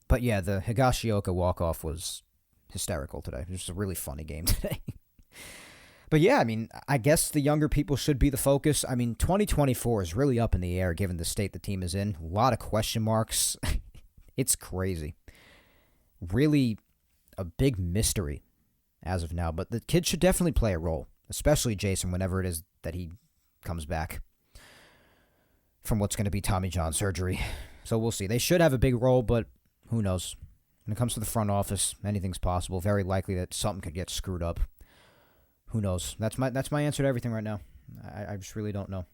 But yeah, the Higashioka walk-off was hysterical today. It was a really funny game today. But yeah, I mean, I guess the younger people should be the focus. I mean, 2024 is really up in the air given the state the team is in. A lot of question marks. It's crazy. Really a big mystery as of now. But the kid should definitely play a role, especially Jason, whenever it is that he comes back from what's going to be Tommy John surgery. So we'll see. They should have a big role, but who knows? When it comes to the front office, anything's possible. Very likely that something could get screwed up. Who knows? That's my answer to everything right now. I just really don't know.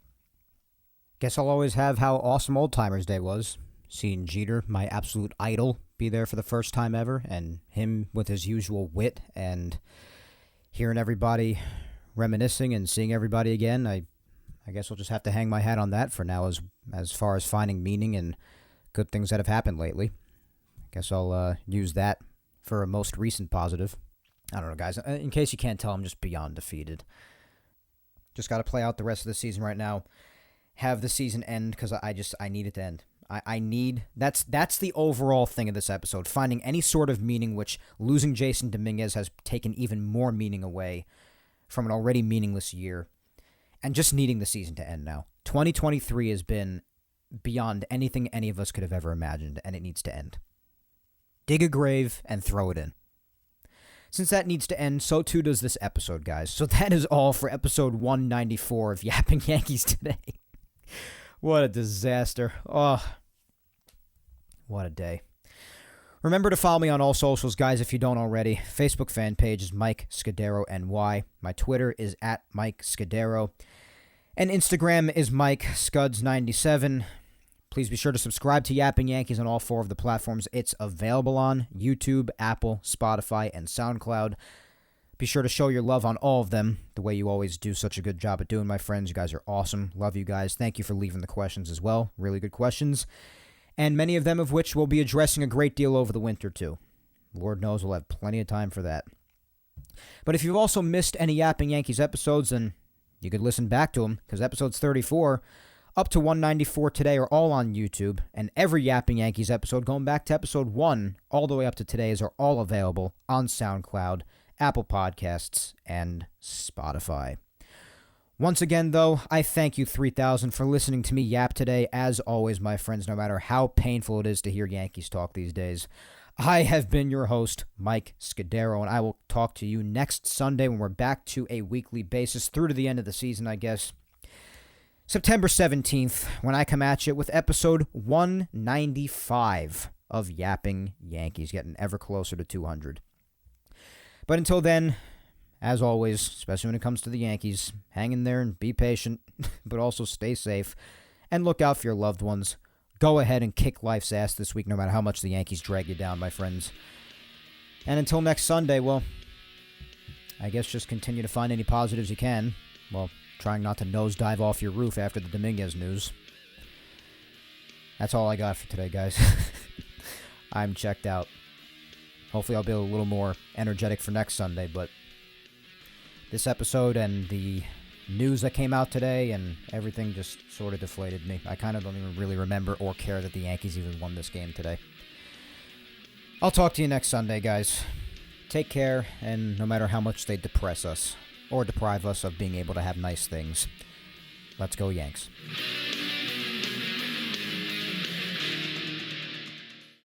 Guess I'll always have how awesome Old Timers Day was. Seeing Jeter, my absolute idol, be there for the first time ever, and him with his usual wit, and hearing everybody reminiscing and seeing everybody again. I guess I'll just have to hang my hat on that for now as far as finding meaning and good things that have happened lately. Guess I'll use that for a most recent positive. I don't know, guys. In case you can't tell, I'm just beyond defeated. Just got to play out the rest of the season right now. Have the season end because I need it to end. I need that's the overall thing of this episode, finding any sort of meaning, which losing Jason Dominguez has taken even more meaning away from an already meaningless year, and just needing the season to end now. 2023 has been beyond anything any of us could have ever imagined, and it needs to end. Dig a grave and throw it in. Since that needs to end, so too does this episode, guys. So that is all for episode 194 of Yapping Yankees today. What a disaster. Oh, what a day. Remember to follow me on all socials, guys, if you don't already. Facebook fan page is Mike Scudero NY. My Twitter is at Mike Scudero. And Instagram is Mike Scuds97. Please be sure to subscribe to Yapping Yankees on all 4 of the platforms it's available on: YouTube, Apple, Spotify, and SoundCloud. Be sure to show your love on all of them, the way you always do such a good job at doing, my friends. You guys are awesome. Love you guys. Thank you for leaving the questions as well. Really good questions. And many of them of which we'll be addressing a great deal over the winter, too. Lord knows we'll have plenty of time for that. But if you've also missed any Yapping Yankees episodes, then you could listen back to them, because episodes 34 up to 194 today are all on YouTube, and every Yapping Yankees episode going back to episode 1 all the way up to today's are all available on SoundCloud, Apple Podcasts, and Spotify. Once again, though, I thank you 3,000 for listening to me yap today. As always, my friends, no matter how painful it is to hear Yankees talk these days, I have been your host, Mike Scudero, and I will talk to you next Sunday when we're back to a weekly basis through to the end of the season, I guess. September 17th, when I come at you with episode 195 of Yapping Yankees, getting ever closer to 200. But until then, as always, especially when it comes to the Yankees, hang in there and be patient, but also stay safe, and look out for your loved ones. Go ahead and kick life's ass this week, no matter how much the Yankees drag you down, my friends. And until next Sunday, well, I guess just continue to find any positives you can. Well, trying not to nosedive off your roof after the Dominguez news. That's all I got for today, guys. I'm checked out. Hopefully I'll be a little more energetic for next Sunday, but this episode and the news that came out today and everything just sort of deflated me. I kind of don't even really remember or care that the Yankees even won this game today. I'll talk to you next Sunday, guys. Take care, and no matter how much they depress us or deprive us of being able to have nice things, let's go Yanks.